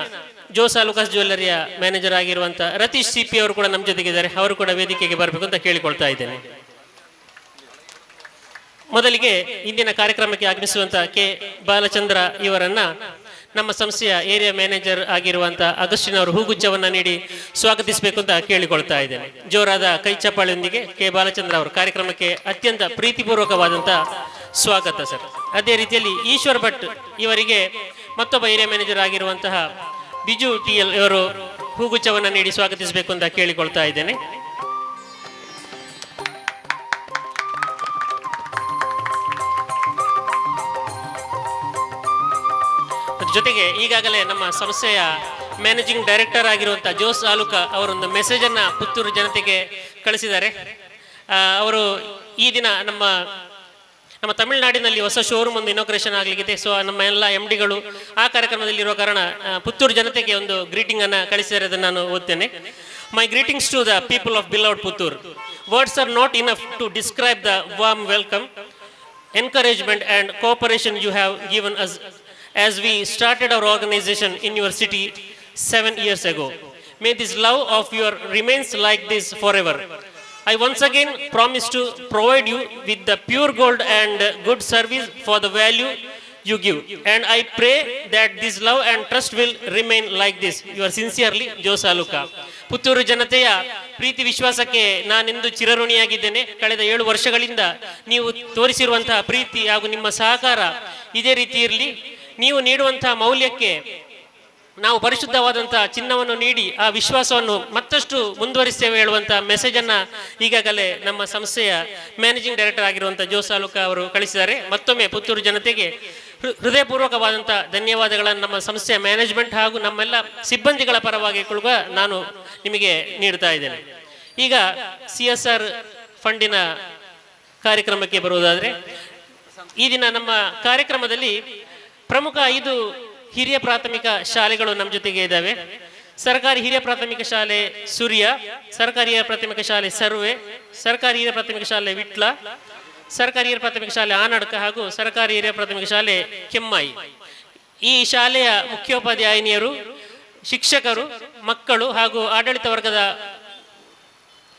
ಜೋಸ್ ಅಲುಕಾಸ್ ಜ್ಯುವೆಲ್ಲರಿಯ ಮ್ಯಾನೇಜರ್ ಆಗಿರುವಂಥ ರತೀಶ್ CP ಅವರು ಕೂಡ ನಮ್ಮ ಜೊತೆಗಿದ್ದಾರೆ, ಅವರು ಕೂಡ ವೇದಿಕೆಗೆ ಬರಬೇಕು ಅಂತ ಕೇಳಿಕೊಳ್ತಾ ಇದ್ದೇನೆ. ಮೊದಲಿಗೆ ಇಂದಿನ ಕಾರ್ಯಕ್ರಮಕ್ಕೆ ಆಗಮಿಸುವಂಥ ಕೆ ಬಾಲಚಂದ್ರ ಇವರನ್ನ ನಮ್ಮ ಸಂಸ್ಥೆಯ ಏರಿಯಾ ಮ್ಯಾನೇಜರ್ ಆಗಿರುವಂಥ ಅಗಸ್ಟಿನ್ ಅವರು ಹೂಗುಚ್ಛವನ್ನು ನೀಡಿ ಸ್ವಾಗತಿಸಬೇಕು ಅಂತ ಕೇಳಿಕೊಳ್ತಾ ಇದ್ದೇನೆ. ಜೋರಾದ ಕೈ ಚಪ್ಪಾಳೆಯೊಂದಿಗೆ ಕೆ ಬಾಲಚಂದ್ರ ಅವರು ಕಾರ್ಯಕ್ರಮಕ್ಕೆ ಅತ್ಯಂತ ಪ್ರೀತಿಪೂರ್ವಕವಾದಂಥ ಸ್ವಾಗತ ಸರ್. ಅದೇ ರೀತಿಯಲ್ಲಿ ಈಶ್ವರ್ ಭಟ್ ಇವರಿಗೆ ಮತ್ತೊಬ್ಬ ಏರಿಯಾ ಮ್ಯಾನೇಜರ್ ಆಗಿರುವಂತಹ ಬಿಜು TL ಇವರು ಹೂಗುಚ್ಛವನ್ನು ನೀಡಿ ಸ್ವಾಗತಿಸಬೇಕು ಅಂತ ಕೇಳಿಕೊಳ್ತಾ ಇದ್ದೇನೆ. ಜೊತೆಗೆ ಈಗಾಗಲೇ ನಮ್ಮ ಸಂಸ್ಥೆಯ ಮ್ಯಾನೇಜಿಂಗ್ ಡೈರೆಕ್ಟರ್ ಆಗಿರುವಂಥ ಜೋಸ್ ಆಲುಕಾ ಅವರೊಂದು ಮೆಸೇಜನ್ನು ಪುತ್ತೂರು ಜನತೆಗೆ ಕಳಿಸಿದ್ದಾರೆ. ಅವರು ಈ ದಿನ ನಮ್ಮ ತಮಿಳುನಾಡಿನಲ್ಲಿ ಹೊಸ ಶೋರೂಮ್ ಒಂದು ಇನಾಗ್ರೇಷನ್ ಆಗಲಿಕ್ಕಿದೆ. ಸೊ ನಮ್ಮ ಎಲ್ಲ MDಗಳು ಆ ಕಾರ್ಯಕ್ರಮದಲ್ಲಿ ಇರುವ ಕಾರಣ ಪುತ್ತೂರು ಜನತೆಗೆ ಒಂದು ಗ್ರೀಟಿಂಗ್ ಅನ್ನು ಕಳಿಸಿದ್ದಾರೆ. ಅದನ್ನು ನಾನು ಓದ್ತೇನೆ. My greetings to the people of beloved Puttur. Words are not enough to describe the warm welcome, encouragement and cooperation you have given us as we started our organization in your city 7 years ago. May this love of yours remains like this forever. I once again promise to provide you with the pure gold and good service for the value you give, and I pray that this love and trust will remain like this. Yours sincerely, Jose Aluka. Puttur ಜನತೆಯ ಪ್ರೀತಿ ವಿಶ್ವಾಸಕ್ಕೆ ನಾನೆಂದು ಚಿರಋಣಿಯಾಗಿದ್ದೇನೆ. ಕಳೆದ 7 ವರ್ಷಗಳಿಂದ ನೀವು ತೋರಿಸಿರುವಂತಹ ಪ್ರೀತಿ ಹಾಗೂ ನಿಮ್ಮ ಸಹಕಾರ ಇದೇ ರೀತಿ ಇರಲಿ. ನೀವು ನೀಡುವಂತಹ ಮೌಲ್ಯಕ್ಕೆ ನಾವು ಪರಿಶುದ್ಧವಾದಂತಹ ಚಿನ್ನವನ್ನು ನೀಡಿ ಆ ವಿಶ್ವಾಸವನ್ನು ಮತ್ತಷ್ಟು ಮುಂದುವರಿಸ್ತೇವೆ ಹೇಳುವಂಥ ಮೆಸೇಜನ್ನು ಈಗಾಗಲೇ ನಮ್ಮ ಸಂಸ್ಥೆಯ ಮ್ಯಾನೇಜಿಂಗ್ ಡೈರೆಕ್ಟರ್ ಆಗಿರುವಂಥ ಜೋಸ್ ಆಲುಕಾ ಅವರು ಕಳಿಸಿದ್ದಾರೆ. ಮತ್ತೊಮ್ಮೆ ಪುತ್ತೂರು ಜನತೆಗೆ ಹೃದಯಪೂರ್ವಕವಾದಂಥ ಧನ್ಯವಾದಗಳನ್ನು ನಮ್ಮ ಸಂಸ್ಥೆಯ ಮ್ಯಾನೇಜ್ಮೆಂಟ್ ಹಾಗೂ ನಮ್ಮೆಲ್ಲ ಸಿಬ್ಬಂದಿಗಳ ಪರವಾಗಿ ಕೂಡ ನಾನು ನಿಮಗೆ ನೀಡ್ತಾ ಇದ್ದೇನೆ. ಈಗ CSR ಫಂಡಿನ ಕಾರ್ಯಕ್ರಮಕ್ಕೆ ಬರುವುದಾದರೆ, ಈ ದಿನ ನಮ್ಮ ಕಾರ್ಯಕ್ರಮದಲ್ಲಿ ಪ್ರಮುಖ 5 ಹಿರಿಯ ಪ್ರಾಥಮಿಕ ಶಾಲೆಗಳು ನಮ್ಮ ಜೊತೆಗೆ ಇದ್ದಾವೆ. ಸರ್ಕಾರಿ ಹಿರಿಯ ಪ್ರಾಥಮಿಕ ಶಾಲೆ ಸೂರ್ಯ, ಸರ್ಕಾರಿ ಹಿರಿಯ ಪ್ರಾಥಮಿಕ ಶಾಲೆ ಸರ್ವೆ, ಸರ್ಕಾರಿ ಹಿರಿಯ ಪ್ರಾಥಮಿಕ ಶಾಲೆ ವಿಟ್ಲ, ಸರ್ಕಾರಿ ಹಿರಿಯ ಪ್ರಾಥಮಿಕ ಶಾಲೆ ಆನಡ್ಕ ಹಾಗೂ ಸರ್ಕಾರಿ ಹಿರಿಯ ಪ್ರಾಥಮಿಕ ಶಾಲೆ ಕೆಮ್ಮಾಯಿ. ಈ ಶಾಲೆಯ ಮುಖ್ಯೋಪಾಧ್ಯಾಯಿನಿಯರು, ಶಿಕ್ಷಕರು, ಮಕ್ಕಳು ಹಾಗೂ ಆಡಳಿತ ವರ್ಗದ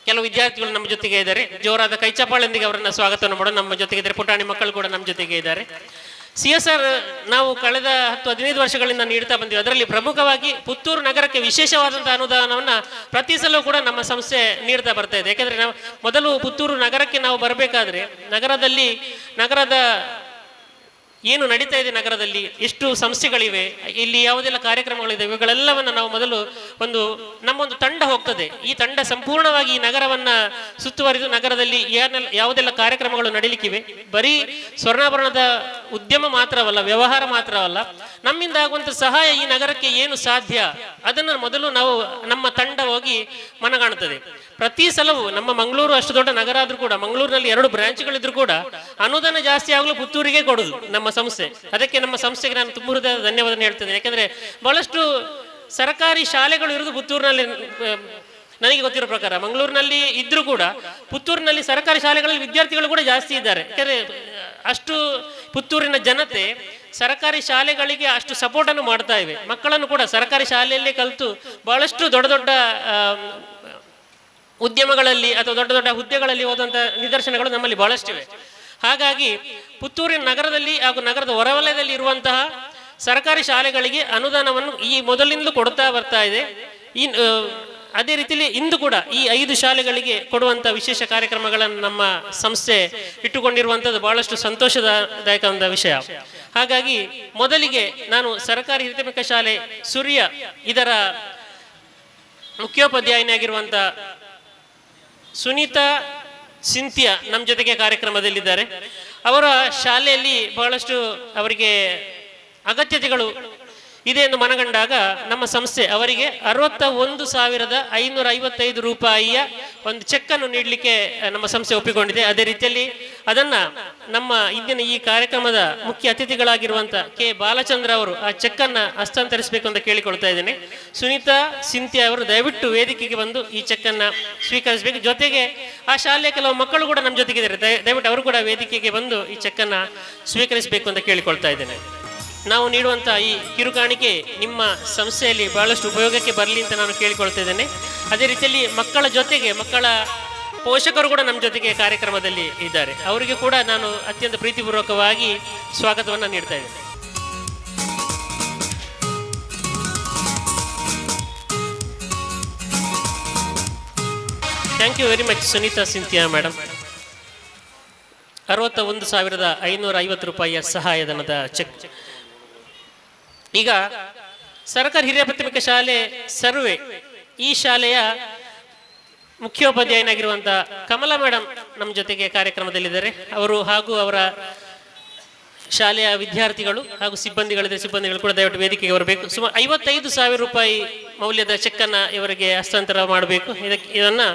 ಕೆಲವು ವಿದ್ಯಾರ್ಥಿಗಳು ನಮ್ಮ ಜೊತೆಗೆ ಇದ್ದಾರೆ. ಜೋರಾದ ಕೈಚಪ್ಪಾಳೆಯೊಂದಿಗೆ ಅವರನ್ನು ಸ್ವಾಗತವನ್ನು ಮಾಡೋಣ. ನಮ್ಮ ಜೊತೆಗೆ ಇದ್ದಾರೆ ಪುಟಾಣಿ ಮಕ್ಕಳು ಕೂಡ ನಮ್ಮ ಜೊತೆಗೆ ಇದ್ದಾರೆ. CSR ನಾವು ಕಳೆದ 10-15 ವರ್ಷಗಳಿಂದ ನೀಡ್ತಾ ಬಂದಿವಿ. ಅದರಲ್ಲಿ ಪ್ರಮುಖವಾಗಿ ಪುತ್ತೂರು ನಗರಕ್ಕೆ ವಿಶೇಷವಾದಂಥ ಅನುದಾನವನ್ನು ಪ್ರತಿ ಸಲವೂ ಕೂಡ ನಮ್ಮ ಸಂಸ್ಥೆ ನೀಡ್ತಾ ಬರ್ತಾ ಇದೆ. ಯಾಕೆಂದರೆ ನಾವು ಮೊದಲು ಪುತ್ತೂರು ನಗರಕ್ಕೆ ನಾವು ಬರಬೇಕಾದ್ರೆ ನಗರದ ಏನು ನಡೀತಾ ಇದೆ, ನಗರದಲ್ಲಿ ಎಷ್ಟು ಸಂಸ್ಥೆಗಳಿವೆ, ಇಲ್ಲಿ ಯಾವುದೆಲ್ಲ ಕಾರ್ಯಕ್ರಮಗಳಿದೆ, ಇವುಗಳೆಲ್ಲವನ್ನು ನಾವು ಮೊದಲು ನಮ್ಮೊಂದು ತಂಡ ಹೋಗ್ತದೆ. ಈ ತಂಡ ಸಂಪೂರ್ಣವಾಗಿ ಈ ನಗರವನ್ನು ಸುತ್ತುವರಿದು ನಗರದಲ್ಲಿ ಯಾವುದೆಲ್ಲ ಕಾರ್ಯಕ್ರಮಗಳು ನಡೀಲಿಕ್ಕಿವೆ, ಬರೀ ಸ್ವರ್ಣಾಭರಣದ ಉದ್ಯಮ ಮಾತ್ರವಲ್ಲ, ವ್ಯವಹಾರ ಮಾತ್ರವಲ್ಲ, ನಮ್ಮಿಂದ ಆಗುವಂಥ ಸಹಾಯ ಈ ನಗರಕ್ಕೆ ಏನು ಸಾಧ್ಯ ಅದನ್ನು ಮೊದಲು ನಮ್ಮ ತಂಡ ಹೋಗಿ ಮನಗಾಣುತ್ತದೆ. ಪ್ರತಿ ಸಲವೂ ನಮ್ಮ ಮಂಗಳೂರು ಅಷ್ಟು ದೊಡ್ಡ ನಗರ ಆದರೂ ಕೂಡ, ಮಂಗಳೂರಿನಲ್ಲಿ 2 ಬ್ರಾಂಚ್ಗಳಿದ್ರು ಕೂಡ ಅನುದಾನ ಜಾಸ್ತಿ ಆಗಲು ಪುತ್ತೂರಿಗೆ ಕೊಡುದು ನಮ್ಮ ಸಂಸ್ಥೆ. ಅದಕ್ಕೆ ನಮ್ಮ ಸಂಸ್ಥೆಗೆ ನಾನು ತುಂಬ ಹೃದಯದ ಧನ್ಯವಾದ ಹೇಳ್ತೇನೆ. ಯಾಕೆಂದರೆ ಬಹಳಷ್ಟು ಸರ್ಕಾರಿ ಶಾಲೆಗಳು ಇರೋದು ಪುತ್ತೂರಿನಲ್ಲಿ. ನನಗೆ ಗೊತ್ತಿರೋ ಪ್ರಕಾರ ಮಂಗಳೂರಿನಲ್ಲಿ ಇದ್ರೂ ಕೂಡ ಪುತ್ತೂರಿನಲ್ಲಿ ಸರ್ಕಾರಿ ಶಾಲೆಗಳಲ್ಲಿ ವಿದ್ಯಾರ್ಥಿಗಳು ಕೂಡ ಜಾಸ್ತಿ ಇದ್ದಾರೆ. ಯಾಕೆಂದರೆ ಅಷ್ಟು ಪುತ್ತೂರಿನ ಜನತೆ ಸರ್ಕಾರಿ ಶಾಲೆಗಳಿಗೆ ಅಷ್ಟು ಸಪೋರ್ಟನ್ನು ಮಾಡ್ತಾ ಇವೆ. ಮಕ್ಕಳನ್ನು ಕೂಡ ಸರ್ಕಾರಿ ಶಾಲೆಯಲ್ಲೇ ಕಲಿತು ಬಹಳಷ್ಟು ದೊಡ್ಡ ಉದ್ಯಮಗಳಲ್ಲಿ ಅಥವಾ ದೊಡ್ಡ ಹುದ್ದೆಗಳಲ್ಲಿ ಹೋದಂಥ ನಿದರ್ಶನಗಳು ನಮ್ಮಲ್ಲಿ ಬಹಳಷ್ಟಿವೆ. ಹಾಗಾಗಿ ಪುತ್ತೂರಿನ ನಗರದಲ್ಲಿ ಹಾಗೂ ನಗರದ ಹೊರವಲಯದಲ್ಲಿ ಇರುವಂತಹ ಸರ್ಕಾರಿ ಶಾಲೆಗಳಿಗೆ ಅನುದಾನವನ್ನು ಈ ಮೊದಲಿಂದಲೂ ಕೊಡ್ತಾ ಬರ್ತಾ ಇದೆ. ಅದೇ ರೀತಿಯಲ್ಲಿ ಇಂದು ಕೂಡ ಈ 5 ಶಾಲೆಗಳಿಗೆ ಕೊಡುವಂಥ ವಿಶೇಷ ಕಾರ್ಯಕ್ರಮಗಳನ್ನು ನಮ್ಮ ಸಂಸ್ಥೆ ಇಟ್ಟುಕೊಂಡಿರುವಂಥದ್ದು ಬಹಳಷ್ಟು ಸಂತೋಷದಾಯಕ ಒಂದು ವಿಷಯ. ಹಾಗಾಗಿ ಮೊದಲಿಗೆ ನಾನು ಸರ್ಕಾರಿ ಹಿರಿಯ ಪ್ರಾಥಮಿಕ ಶಾಲೆ ಸೂರ್ಯ ಇದರ ಮುಖ್ಯೋಪಾಧ್ಯಾಯಿನಿಯಾಗಿರುವಂಥ ಸುನೀತಾ ಸಿಂಥಿಯಾ ನಮ್ಮ ಜೊತೆಗೆ ಕಾರ್ಯಕ್ರಮದಲ್ಲಿದ್ದಾರೆ. ಅವರ ಶಾಲೆಯಲ್ಲಿ ಬಹಳಷ್ಟು ಅವರಿಗೆ ಅಗತ್ಯತೆಗಳು ಇದೆ ಎಂದು ಮನಗಂಡಾಗ ನಮ್ಮ ಸಂಸ್ಥೆ ಅವರಿಗೆ 61,555 ರೂಪಾಯಿಯ ಒಂದು ಚೆಕ್ಕನ್ನು ನೀಡಲಿಕ್ಕೆ ನಮ್ಮ ಸಂಸ್ಥೆ ಒಪ್ಪಿಕೊಂಡಿದೆ. ಅದೇ ರೀತಿಯಲ್ಲಿ ಅದನ್ನು ನಮ್ಮ ಇಂದಿನ ಈ ಕಾರ್ಯಕ್ರಮದ ಮುಖ್ಯ ಅತಿಥಿಗಳಾಗಿರುವಂಥ ಕೆ ಬಾಲಚಂದ್ರ ಅವರು ಆ ಚೆಕ್ಕನ್ನು ಹಸ್ತಾಂತರಿಸಬೇಕು ಅಂತ ಕೇಳಿಕೊಳ್ತಾ ಇದ್ದೇನೆ. ಸುನೀತಾ ಸಿಂಥಿಯಾ ಅವರು ದಯವಿಟ್ಟು ವೇದಿಕೆಗೆ ಬಂದು ಈ ಚೆಕ್ಕನ್ನು ಸ್ವೀಕರಿಸಬೇಕು. ಜೊತೆಗೆ ಆ ಶಾಲೆಯ ಕೆಲವು ಮಕ್ಕಳು ಕೂಡ ನಮ್ಮ ಜೊತೆಗಿದ್ದಾರೆ. ದಯವಿಟ್ಟು ಅವರು ಕೂಡ ವೇದಿಕೆಗೆ ಬಂದು ಈ ಚೆಕ್ಕನ್ನು ಸ್ವೀಕರಿಸಬೇಕು ಅಂತ ಕೇಳಿಕೊಳ್ತಾ ಇದ್ದೇನೆ. ನಾವು ನೀಡುವಂಥ ಈ ಕಿರುಕಾಣಿಕೆ ನಿಮ್ಮ ಸಂಸ್ಥೆಯಲ್ಲಿ ಬಹಳಷ್ಟು ಉಪಯೋಗಕ್ಕೆ ಬರಲಿ ಅಂತ ನಾನು ಕೇಳಿಕೊಳ್ತಾ ಇದ್ದೇನೆ. ಅದೇ ರೀತಿಯಲ್ಲಿ ಮಕ್ಕಳ ಜೊತೆಗೆ ಮಕ್ಕಳ ಪೋಷಕರು ಕೂಡ ನಮ್ಮ ಜೊತೆಗೆ ಕಾರ್ಯಕ್ರಮದಲ್ಲಿ ಇದ್ದಾರೆ. ಅವರಿಗೆ ಕೂಡ ನಾನು ಅತ್ಯಂತ ಪ್ರೀತಿಪೂರ್ವಕವಾಗಿ ಸ್ವಾಗತವನ್ನು ನೀಡ್ತಾ ಇದ್ದೇನೆ. Thank you very much Sunita Cynthia madam. 61,550 ರೂಪಾಯಿಯ ಸಹಾಯಧನದ ಚೆಕ್. ಈಗ ಸರ್ಕಾರಿ ಹಿರಿಯ ಪ್ರಾಥಮಿಕ ಶಾಲೆ ಸರ್ವೆ, ಈ ಶಾಲೆಯ ಮುಖ್ಯೋಪಾಧ್ಯಾಯನಾಗಿರುವಂಥ ಕಮಲಾ ಮೇಡಮ್ ನಮ್ಮ ಜೊತೆಗೆ ಕಾರ್ಯಕ್ರಮದಲ್ಲಿದ್ದಾರೆ. ಅವರು ಹಾಗೂ ಅವರ ಶಾಲೆಯ ವಿದ್ಯಾರ್ಥಿಗಳು ಹಾಗೂ ಸಿಬ್ಬಂದಿಗಳು ಕೂಡ ದಯವಿಟ್ಟು ವೇದಿಕೆಗೆ ಬರಬೇಕು. ಸುಮಾರು 55,000 ರೂಪಾಯಿ ಮೌಲ್ಯದ ಚೆಕ್ಕನ್ನು ಇವರಿಗೆ ಹಸ್ತಾಂತರ ಮಾಡಬೇಕು. ಇದನ್ನು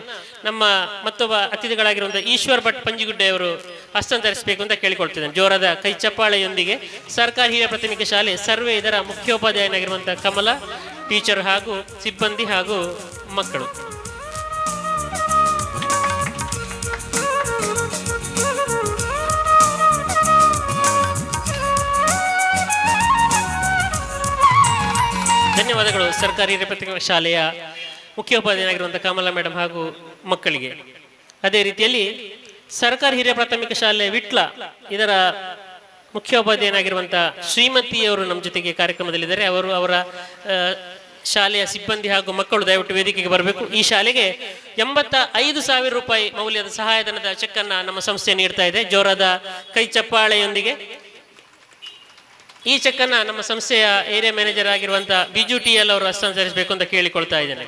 ನಮ್ಮ ಮತ್ತೊಬ್ಬ ಅತಿಥಿಗಳಾಗಿರುವಂಥ ಈಶ್ವರ್ ಭಟ್ ಪಂಜಿಗುಡ್ಡೆ ಅವರು ಹಸ್ತಾಂತರಿಸಬೇಕು ಅಂತ ಕೇಳಿಕೊಳ್ತಿದ್ದೇನೆ. ಜೋರಾದ ಕೈ ಚಪ್ಪಾಳೆಯೊಂದಿಗೆ ಸರ್ಕಾರಿ ಹಿರಿಯ ಪ್ರಾಥಮಿಕ ಶಾಲೆ ಸರ್ವೆ ಇದರ ಮುಖ್ಯೋಪಾಧ್ಯಾಯನಾಗಿರುವಂಥ ಕಮಲಾ ಟೀಚರ್ ಹಾಗೂ ಸಿಬ್ಬಂದಿ ಹಾಗೂ ಮಕ್ಕಳು. ಧನ್ಯವಾದಗಳು ಸರ್ಕಾರಿ ಹಿರಿಯ ಪ್ರಾಥಮಿಕ ಶಾಲೆಯ ಮುಖ್ಯೋಪಾಧ್ಯಾಯನಾಗಿರುವಂಥ ಕಮಲಾ ಮೇಡಮ್ ಹಾಗೂ ಮಕ್ಕಳಿಗೆ. ಅದೇ ರೀತಿಯಲ್ಲಿ ಸರ್ಕಾರಿ ಹಿರಿಯ ಪ್ರಾಥಮಿಕ ಶಾಲೆ ವಿಟ್ಲ ಇದರ ಮುಖ್ಯೋಪಾಧ್ಯಾಯನಾಗಿರುವಂಥ ಶ್ರೀಮತಿಯವರು ನಮ್ಮ ಜೊತೆಗೆ ಕಾರ್ಯಕ್ರಮದಲ್ಲಿದ್ದಾರೆ. ಅವರು ಅವರ ಶಾಲೆಯ ಸಿಬ್ಬಂದಿ ಹಾಗೂ ಮಕ್ಕಳು ದಯವಿಟ್ಟು ವೇದಿಕೆಗೆ ಬರಬೇಕು. ಈ ಶಾಲೆಗೆ 85,000 ರೂಪಾಯಿ ಮೌಲ್ಯದ ಸಹಾಯಧನದ ಚೆಕ್ಕನ್ನು ನಮ್ಮ ಸಂಸ್ಥೆ ನೀಡ್ತಾ ಇದೆ. ಜೋರಾದ ಕೈ ಚಪ್ಪಾಳೆಯೊಂದಿಗೆ ಈ ಚೆಕ್ಕನ್ನು ನಮ್ಮ ಸಂಸ್ಥೆಯ ಏರಿಯಾ ಮ್ಯಾನೇಜರ್ ಆಗಿರುವಂಥ ಬಿಜು ಟಿ.ಎಲ್ ಅವರು ಹಸ್ತಾಂತರಿಸಬೇಕು ಅಂತ ಕೇಳಿಕೊಳ್ತಾ ಇದ್ದೇನೆ.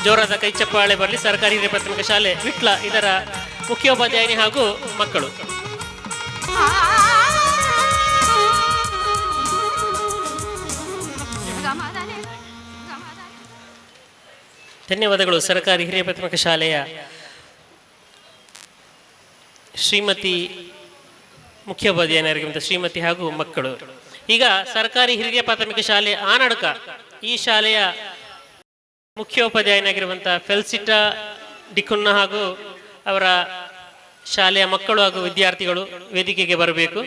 ಜೋರಾದ ಕೈ ಚಪ್ಪಾಳೆ ಬರಲಿ. ಸರ್ಕಾರಿ ಹಿರಿಯ ಪ್ರಾಥಮಿಕ ಶಾಲೆ ವಿಟ್ಲ ಇದರ ಮುಖ್ಯೋಪಾಧ್ಯಾಯಿನಿ ಹಾಗೂ ಮಕ್ಕಳು. ಧನ್ಯವಾದಗಳು ಸರ್ಕಾರಿ ಹಿರಿಯ ಪ್ರಾಥಮಿಕ ಶಾಲೆಯ ಶ್ರೀಮತಿ ಮುಖ್ಯೋಪಾಧ್ಯಾಯನಾಗಿರುವಂಥ ಶ್ರೀಮತಿ ಹಾಗೂ ಮಕ್ಕಳು. ಈಗ ಸರ್ಕಾರಿ ಹಿರಿಯ ಪ್ರಾಥಮಿಕ ಶಾಲೆ ಆನಡ್ಕ, ಈ ಶಾಲೆಯ ಮುಖ್ಯೋಪಾಧ್ಯಾಯನಾಗಿರುವಂಥ ಫೆಲ್ಸಿಟಾ ಡಿಕುನ್ನ ಹಾಗೂ ಅವರ ಶಾಲೆಯ ಮಕ್ಕಳು ಹಾಗೂ ವಿದ್ಯಾರ್ಥಿಗಳು ವೇದಿಕೆಗೆ ಬರಬೇಕು.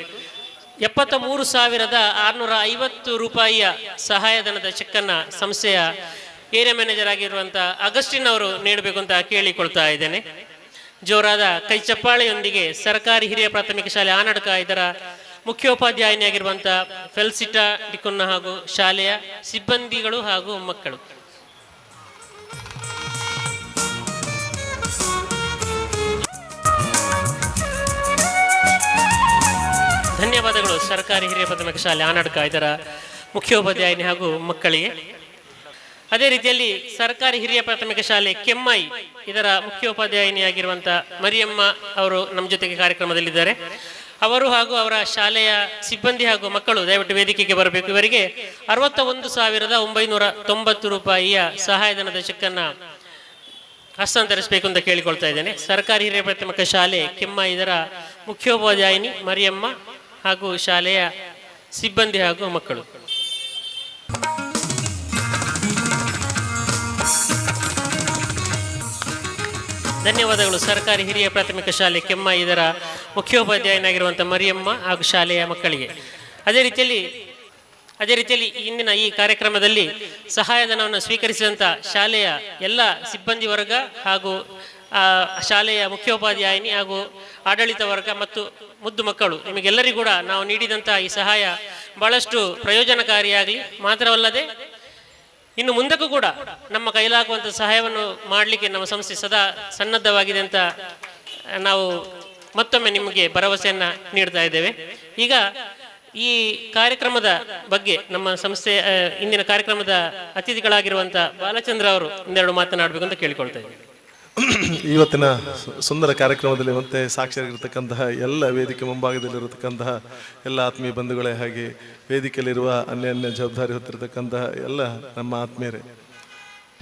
73,650 ರೂಪಾಯಿಯ ಸಹಾಯಧನದ ಚೆಕ್ಕನ್ನು ಸಂಸ್ಥೆಯ ಏರಿಯಾ ಮ್ಯಾನೇಜರ್ ಆಗಿರುವಂಥ ಅಗಸ್ಟಿನ್ ಅವರು ನೀಡಬೇಕು ಅಂತ ಕೇಳಿಕೊಳ್ತಾ ಇದ್ದೇನೆ. ಜೋರಾದ ಕೈ ಚಪ್ಪಾಳೆಯೊಂದಿಗೆ ಸರ್ಕಾರಿ ಹಿರಿಯ ಪ್ರಾಥಮಿಕ ಶಾಲೆ ಆನಡ್ಕ ಇದರ ಮುಖ್ಯೋಪಾಧ್ಯಾಯಿನಿಯಾಗಿರುವಂಥ ಫೆಲ್ಸಿಟಾ ಡಿಕುನ್ನ ಹಾಗೂ ಶಾಲೆಯ ಸಿಬ್ಬಂದಿಗಳು ಹಾಗೂ ಮಕ್ಕಳು. ಧನ್ಯವಾದಗಳು ಸರ್ಕಾರಿ ಹಿರಿಯ ಪ್ರಾಥಮಿಕ ಶಾಲೆ ಆನಡ್ಕ ಇದರ ಮುಖ್ಯೋಪಾಧ್ಯಾಯಿನಿ ಹಾಗೂ ಮಕ್ಕಳಿಗೆ. ಅದೇ ರೀತಿಯಲ್ಲಿ ಸರ್ಕಾರಿ ಹಿರಿಯ ಪ್ರಾಥಮಿಕ ಶಾಲೆ ಕೆಮ್ಮೈ ಇದರ ಮುಖ್ಯೋಪಾಧ್ಯಾಯಿನಿಯಾಗಿರುವಂಥ ಮರಿಯಮ್ಮ ಅವರು ನಮ್ಮ ಜೊತೆಗೆ ಕಾರ್ಯಕ್ರಮದಲ್ಲಿದ್ದಾರೆ. ಅವರು ಹಾಗೂ ಅವರ ಶಾಲೆಯ ಸಿಬ್ಬಂದಿ ಹಾಗೂ ಮಕ್ಕಳು ದಯವಿಟ್ಟು ವೇದಿಕೆಗೆ ಬರಬೇಕು. ಇವರಿಗೆ 61,990 ರೂಪಾಯಿಯ ಸಹಾಯಧನದ ಚೆಕ್ಕನ್ನು ಹಸ್ತಾಂತರಿಸಬೇಕು ಅಂತ ಕೇಳಿಕೊಳ್ತಾ ಇದ್ದೇನೆ. ಸರ್ಕಾರಿ ಹಿರಿಯ ಪ್ರಾಥಮಿಕ ಶಾಲೆ ಕೆಮ್ಮೈ ಇದರ ಮುಖ್ಯೋಪಾಧ್ಯಾಯಿನಿ ಮರಿಯಮ್ಮ ಹಾಗೂ ಶಾಲೆಯ ಸಿಬ್ಬಂದಿ ಹಾಗೂ ಮಕ್ಕಳು. ಧನ್ಯವಾದಗಳು ಸರ್ಕಾರಿ ಹಿರಿಯ ಪ್ರಾಥಮಿಕ ಶಾಲೆ ಕೆಮ್ಮೈ ಇದರ ಮುಖ್ಯೋಪಾಧ್ಯಾಯನಾಗಿರುವಂಥ ಮರಿಯಮ್ಮ ಹಾಗೂ ಶಾಲೆಯ ಮಕ್ಕಳಿಗೆ. ಅದೇ ರೀತಿಯಲ್ಲಿ ಇಂದಿನ ಈ ಕಾರ್ಯಕ್ರಮದಲ್ಲಿ ಸಹಾಯಧನವನ್ನು ಸ್ವೀಕರಿಸಿದಂಥ ಶಾಲೆಯ ಎಲ್ಲ ಸಿಬ್ಬಂದಿ ವರ್ಗ ಹಾಗೂ ಶಾಲೆಯ ಮುಖ್ಯೋಪಾಧ್ಯಾಯಿನಿ ಹಾಗೂ ಆಡಳಿತ ವರ್ಗ ಮತ್ತು ಮುದ್ದು ಮಕ್ಕಳು, ನಿಮಗೆಲ್ಲರಿಗೂ ಕೂಡ ನಾವು ನೀಡಿದಂಥ ಈ ಸಹಾಯ ಬಹಳಷ್ಟು ಪ್ರಯೋಜನಕಾರಿಯಾಗಲಿ, ಮಾತ್ರವಲ್ಲದೆ ಇನ್ನು ಮುಂದಕ್ಕೂ ಕೂಡ ನಮ್ಮ ಕೈಲಾಗುವಂಥ ಸಹಾಯವನ್ನು ಮಾಡಲಿಕ್ಕೆ ನಮ್ಮ ಸಂಸ್ಥೆ ಸದಾ ಸನ್ನದ್ಧವಾಗಿದೆ ಅಂತ ನಾವು ಮತ್ತೊಮ್ಮೆ ನಿಮಗೆ ಭರವಸೆಯನ್ನು ನೀಡ್ತಾ ಇದ್ದೇವೆ. ಈಗ ಈ ಕಾರ್ಯಕ್ರಮದ ಬಗ್ಗೆ ನಮ್ಮ ಸಂಸ್ಥೆ ಇಂದಿನ ಕಾರ್ಯಕ್ರಮದ ಅತಿಥಿಗಳಾಗಿರುವಂಥ ಬಾಲಚಂದ್ರ ಅವರು ಒಂದೆರಡು ಮಾತನಾಡಬೇಕು ಅಂತ ಕೇಳಿಕೊಳ್ತಾ ಇದ್ದೇವೆ. ಇವತ್ತಿನ ಸುಂದರ ಕಾರ್ಯಕ್ರಮದಲ್ಲಿ ಮತ್ತೆ ಸಾಕ್ಷಿಯಾಗಿರ್ತಕ್ಕಂತಹ ಎಲ್ಲ ವೇದಿಕೆ ಮುಂಭಾಗದಲ್ಲಿರತಕ್ಕಂತಹ ಎಲ್ಲ ಆತ್ಮೀಯ ಬಂಧುಗಳೇ, ಹಾಗೆ ವೇದಿಕೆಯಲ್ಲಿರುವ ಅನ್ಯ ಜವಾಬ್ದಾರಿ ಹೊತ್ತಿರತಕ್ಕಂತಹ ಎಲ್ಲ ನಮ್ಮ ಆತ್ಮೀಯರೇ,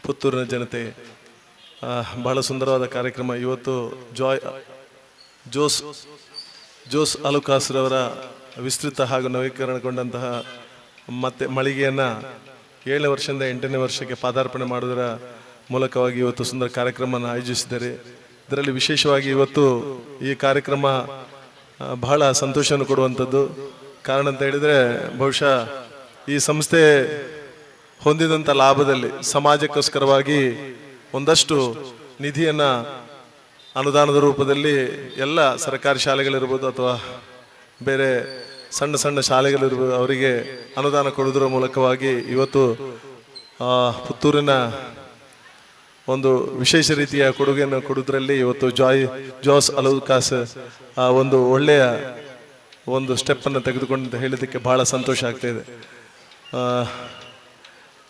ಪುತ್ತೂರಿನ ಜನತೆ, ಬಹಳ ಸುಂದರವಾದ ಕಾರ್ಯಕ್ರಮ. ಇವತ್ತು ಜೋಸ್ ಅಲುಕಾಸ್ರವರ ವಿಸ್ತೃತ ಹಾಗೂ ನವೀಕರಣಗೊಂಡಂತಹ ಮತ್ತೆ ಮಳಿಗೆಯನ್ನು 7ನೇ ವರ್ಷದಿಂದ 8ನೇ ವರ್ಷಕ್ಕೆ ಪಾದಾರ್ಪಣೆ ಮಾಡುವುದರ ಮೂಲಕವಾಗಿ ಇವತ್ತು ಸುಂದರ ಕಾರ್ಯಕ್ರಮವನ್ನು ಆಯೋಜಿಸಿದ್ದಾರೆ. ಇದರಲ್ಲಿ ವಿಶೇಷವಾಗಿ ಇವತ್ತು ಈ ಕಾರ್ಯಕ್ರಮ ಬಹಳ ಸಂತೋಷವನ್ನು ಕೊಡುವಂಥದ್ದು. ಕಾರಣ ಅಂತ ಹೇಳಿದರೆ, ಬಹುಶಃ ಈ ಸಂಸ್ಥೆ ಹೊಂದಿದಂಥ ಲಾಭದಲ್ಲಿ ಸಮಾಜಕ್ಕೋಸ್ಕರವಾಗಿ ಒಂದಷ್ಟು ನಿಧಿಯನ್ನು ಅನುದಾನದ ರೂಪದಲ್ಲಿ ಎಲ್ಲ ಸರ್ಕಾರಿ ಶಾಲೆಗಳಿರ್ಬೋದು ಅಥವಾ ಬೇರೆ ಸಣ್ಣ ಸಣ್ಣ ಶಾಲೆಗಳಿರ್ಬೋದು ಅವರಿಗೆ ಅನುದಾನ ಕೊಡುವುದರ ಮೂಲಕವಾಗಿ ಇವತ್ತು ಪುತ್ತೂರಿನ ಒಂದು ವಿಶೇಷ ರೀತಿಯ ಕೊಡುಗೆಯನ್ನು ಕೊಡುವುದರಲ್ಲಿ ಇವತ್ತು ಜೋಸ್ ಅಲುಕಾಸ್ ಒಂದು ಒಳ್ಳೆಯ ಒಂದು ಸ್ಟೆಪ್ಪನ್ನು ತೆಗೆದುಕೊಂಡು ಅಂತ ಹೇಳೋದಕ್ಕೆ ಬಹಳ ಸಂತೋಷ ಆಗ್ತಾ ಇದೆ.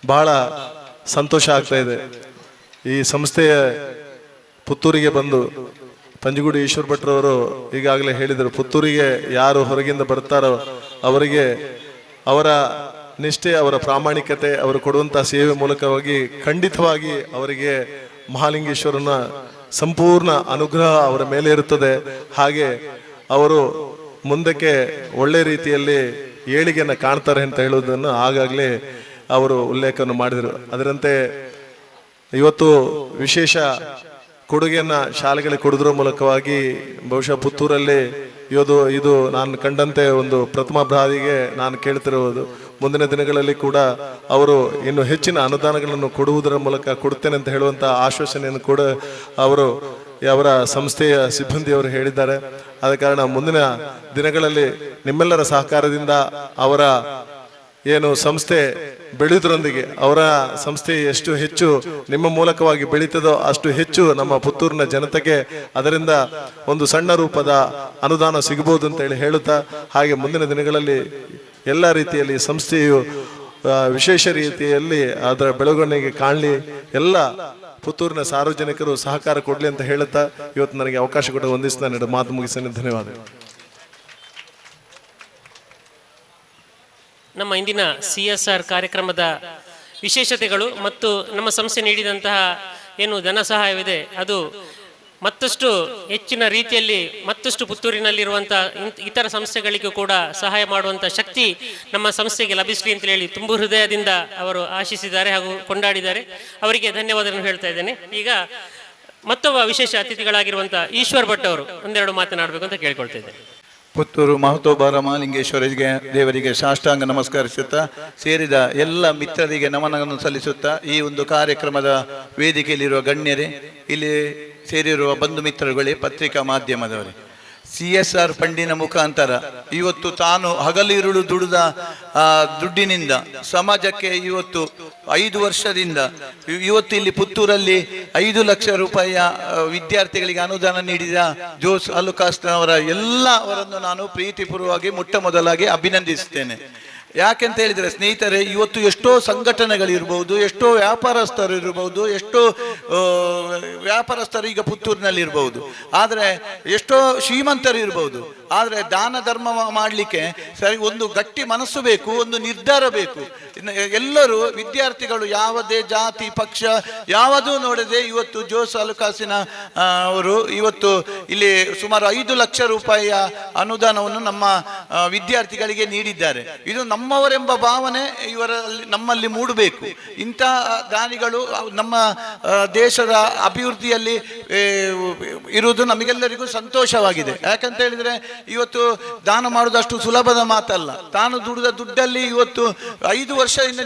ಬಹಳ ಸಂತೋಷ ಆಗ್ತಾ ಇದೆ. ಈ ಸಂಸ್ಥೆಯ ಪುತ್ತೂರಿಗೆ ಬಂದು ಪಂಜುಗುಡಿ ಈಶ್ವರ ಭಟ್ರವರು ಈಗಾಗಲೇ ಹೇಳಿದರು, ಪುತ್ತೂರಿಗೆ ಯಾರು ಹೊರಗಿಂದ ಬರ್ತಾರೋ ಅವರಿಗೆ ಅವರ ನಿಷ್ಠೆ, ಅವರ ಪ್ರಾಮಾಣಿಕತೆ, ಅವರು ಕೊಡುವಂತಹ ಸೇವೆ ಮೂಲಕವಾಗಿ ಖಂಡಿತವಾಗಿ ಅವರಿಗೆ ಮಹಾಲಿಂಗೇಶ್ವರನ ಸಂಪೂರ್ಣ ಅನುಗ್ರಹ ಅವರ ಮೇಲೆ ಇರುತ್ತದೆ. ಹಾಗೆ ಅವರು ಮುಂದಕ್ಕೆ ಒಳ್ಳೆ ರೀತಿಯಲ್ಲಿ ಏಳಿಗೆಯನ್ನು ಕಾಣ್ತಾರೆ ಅಂತ ಹೇಳುವುದನ್ನು ಆಗಾಗಲೇ ಅವರು ಉಲ್ಲೇಖವನ್ನು ಮಾಡಿದರು. ಅದರಂತೆ ಇವತ್ತು ವಿಶೇಷ ಕೊಡುಗೆಯನ್ನು ಶಾಲೆಗಳಿಗೆ ಕೊಡುವುದರ ಮೂಲಕವಾಗಿ ಬಹುಶಃ ಪುತ್ತೂರಲ್ಲಿ ಇದು ನಾನು ಕಂಡಂತೆ ಒಂದು ಪ್ರಥಮ ಬಾರಿಗೆ ನಾನು ಕೇಳ್ತಿರುವುದು. ಮುಂದಿನ ದಿನಗಳಲ್ಲಿ ಕೂಡ ಅವರು ಇನ್ನು ಹೆಚ್ಚಿನ ಅನುದಾನಗಳನ್ನು ಕೊಡುವುದರ ಮೂಲಕ ಕೊಡುತ್ತೇನೆ ಅಂತ ಹೇಳುವಂಥ ಆಶ್ವಾಸನೆಯನ್ನು ಕೂಡ ಅವರು ಅವರ ಸಂಸ್ಥೆಯ ಸಿಬ್ಬಂದಿಯವರು ಹೇಳಿದ್ದಾರೆ. ಆದ ಕಾರಣ ಮುಂದಿನ ದಿನಗಳಲ್ಲಿ ನಿಮ್ಮೆಲ್ಲರ ಸಹಕಾರದಿಂದ ಅವರ ಏನು ಸಂಸ್ಥೆ ಬೆಳೆಯುವುದರೊಂದಿಗೆ ಅವರ ಸಂಸ್ಥೆ ಎಷ್ಟು ಹೆಚ್ಚು ನಿಮ್ಮ ಮೂಲಕವಾಗಿ ಬೆಳೀತದೋ ಅಷ್ಟು ಹೆಚ್ಚು ನಮ್ಮ ಪುತ್ತೂರಿನ ಜನತೆಗೆ ಅದರಿಂದ ಒಂದು ಸಣ್ಣ ರೂಪದ ಅನುದಾನ ಸಿಗಬಹುದು ಅಂತ ಹೇಳುತ್ತಾ, ಹಾಗೆ ಮುಂದಿನ ದಿನಗಳಲ್ಲಿ ಎಲ್ಲ ರೀತಿಯಲ್ಲಿ ಸಂಸ್ಥೆಯು ವಿಶೇಷ ರೀತಿಯಲ್ಲಿ ಅದರ ಬೆಳವಣಿಗೆ ಕಾಣಲಿ, ಎಲ್ಲ ಪುತ್ತೂರಿನ ಸಾರ್ವಜನಿಕರು ಸಹಕಾರ ಕೊಡಲಿ ಅಂತ ಹೇಳುತ್ತಾ ಇವತ್ತು ನನಗೆ ಅವಕಾಶ ಕೊಟ್ಟು ವಂದಿಸಿ ನಾನು ಮಾತು ಮುಗಿಸ್ತೇನೆ. ಧನ್ಯವಾದಗಳು. ನಮ್ಮ ಇಂದಿನ CSR ಕಾರ್ಯಕ್ರಮದ ವಿಶೇಷತೆಗಳು ಮತ್ತು ನಮ್ಮ ಸಂಸ್ಥೆ ನೀಡಿದಂತಹ ಏನು ಧನ ಸಹಾಯವಿದೆ ಅದು ಮತ್ತಷ್ಟು ಹೆಚ್ಚಿನ ರೀತಿಯಲ್ಲಿ ಮತ್ತಷ್ಟು ಪುತ್ತೂರಿನಲ್ಲಿರುವಂಥ ಇತರ ಸಂಸ್ಥೆಗಳಿಗೂ ಕೂಡ ಸಹಾಯ ಮಾಡುವಂಥ ಶಕ್ತಿ ನಮ್ಮ ಸಂಸ್ಥೆಗೆ ಲಭಿಸಲಿ ಅಂತ ಹೇಳಿ ತುಂಬ ಹೃದಯದಿಂದ ಅವರು ಆಶಿಸಿದ್ದಾರೆ ಹಾಗೂ ಕೊಂಡಾಡಿದ್ದಾರೆ. ಅವರಿಗೆ ಧನ್ಯವಾದಗಳನ್ನು ಹೇಳ್ತಾ ಇದ್ದೇನೆ. ಈಗ ಮತ್ತೊಬ್ಬ ವಿಶೇಷ ಅತಿಥಿಗಳಾಗಿರುವಂಥ ಈಶ್ವರ್ ಭಟ್ ಅವರು ಒಂದೆರಡು ಮಾತನಾಡಬೇಕು ಅಂತ ಕೇಳ್ಕೊಳ್ತಾ ಇದ್ದೇನೆ. ಪುತ್ತೂರು ಮಹತೋಬಾರ ಮಹಾಲಿಂಗೇಶ್ವರಿಗೆ ದೇವರಿಗೆ ಸಾಷ್ಟಾಂಗ ನಮಸ್ಕರಿಸುತ್ತಾ, ಸೇರಿದ ಎಲ್ಲ ಮಿತ್ರರಿಗೆ ನಮನವನ್ನು ಸಲ್ಲಿಸುತ್ತಾ, ಈ ಒಂದು ಕಾರ್ಯಕ್ರಮದ ವೇದಿಕೆಯಲ್ಲಿರುವ ಗಣ್ಯರೇ, ಇಲ್ಲಿ ಸೇರಿರುವ ಬಂಧು ಮಿತ್ರರುಗಳೇ, ಪತ್ರಿಕಾ ಮಾಧ್ಯಮದವರೇ, CSR ಫಂಡಿನ ಮುಖಾಂತರ ಇವತ್ತು ತಾನು ಹಗಲಿರುಳು ದುಡಿದ ದುಡ್ಡಿನಿಂದ ಸಮಾಜಕ್ಕೆ ಇವತ್ತು 5 ವರ್ಷದಿಂದ ಇವತ್ತು ಇಲ್ಲಿ ಪುತ್ತೂರಲ್ಲಿ 5 ಲಕ್ಷ ರೂಪಾಯಿಯ ವಿದ್ಯಾರ್ಥಿಗಳಿಗೆ ಅನುದಾನ ನೀಡಿದ ಜೋಸ್ ಅಲುಕಾಸ್ನವರ ಎಲ್ಲವರನ್ನು ನಾನು ಪ್ರೀತಿಪೂರ್ವವಾಗಿ ಮೊದಲಾಗಿ ಅಭಿನಂದಿಸುತ್ತೇನೆ. ಯಾಕೆಂತ ಹೇಳಿದರೆ ಸ್ನೇಹಿತರೆ, ಇವತ್ತು ಎಷ್ಟೋ ಸಂಘಟನೆಗಳಿರ್ಬೋದು, ಎಷ್ಟೋ ವ್ಯಾಪಾರಸ್ಥರು ಇರ್ಬೋದು, ಎಷ್ಟೋ ವ್ಯಾಪಾರಸ್ಥರು ಈಗ ಪುತ್ತೂರಿನಲ್ಲಿರ್ಬೋದು, ಆದರೆ ಎಷ್ಟೋ ಶ್ರೀಮಂತರು ಇರ್ಬೋದು. ಆದರೆ ದಾನ ಧರ್ಮ ಮಾಡಲಿಕ್ಕೆ ಸರಿ ಒಂದು ಗಟ್ಟಿ ಮನಸ್ಸು ಬೇಕು, ಒಂದು ನಿರ್ಧಾರ ಬೇಕು. ಎಲ್ಲರೂ ವಿದ್ಯಾರ್ಥಿಗಳು ಯಾವುದೇ ಜಾತಿ ಪಕ್ಷ ಯಾವುದೂ ನೋಡದೆ ಇವತ್ತು ಜೋಸ್ ಅಲುಕಾಸಿನ ಅವರು ಇವತ್ತು ಇಲ್ಲಿ ಸುಮಾರು 5 ಲಕ್ಷ ರೂಪಾಯಿಯ ಅನುದಾನವನ್ನು ನಮ್ಮ ವಿದ್ಯಾರ್ಥಿಗಳಿಗೆ ನೀಡಿದ್ದಾರೆ. ಇದು ನಮ್ಮವರೆಂಬ ಭಾವನೆ ನಮ್ಮಲ್ಲಿ ಮೂಡಬೇಕು. ಇಂಥ ದಾನಿಗಳು ನಮ್ಮ ದೇಶದ ಅಭಿವೃದ್ಧಿಯಲ್ಲಿ ಇರುವುದು ನಮಗೆಲ್ಲರಿಗೂ ಸಂತೋಷವಾಗಿದೆ. ಯಾಕಂತ ಹೇಳಿದರೆ ಇವತ್ತು ದಾನ ಮಾಡುವುದಷ್ಟು ಸುಲಭದ ಮಾತಲ್ಲ. ತಾನು ದುಡಿದ ದುಡ್ಡಲ್ಲಿ ಇವತ್ತು 5 ವರ್ಷದಿಂದ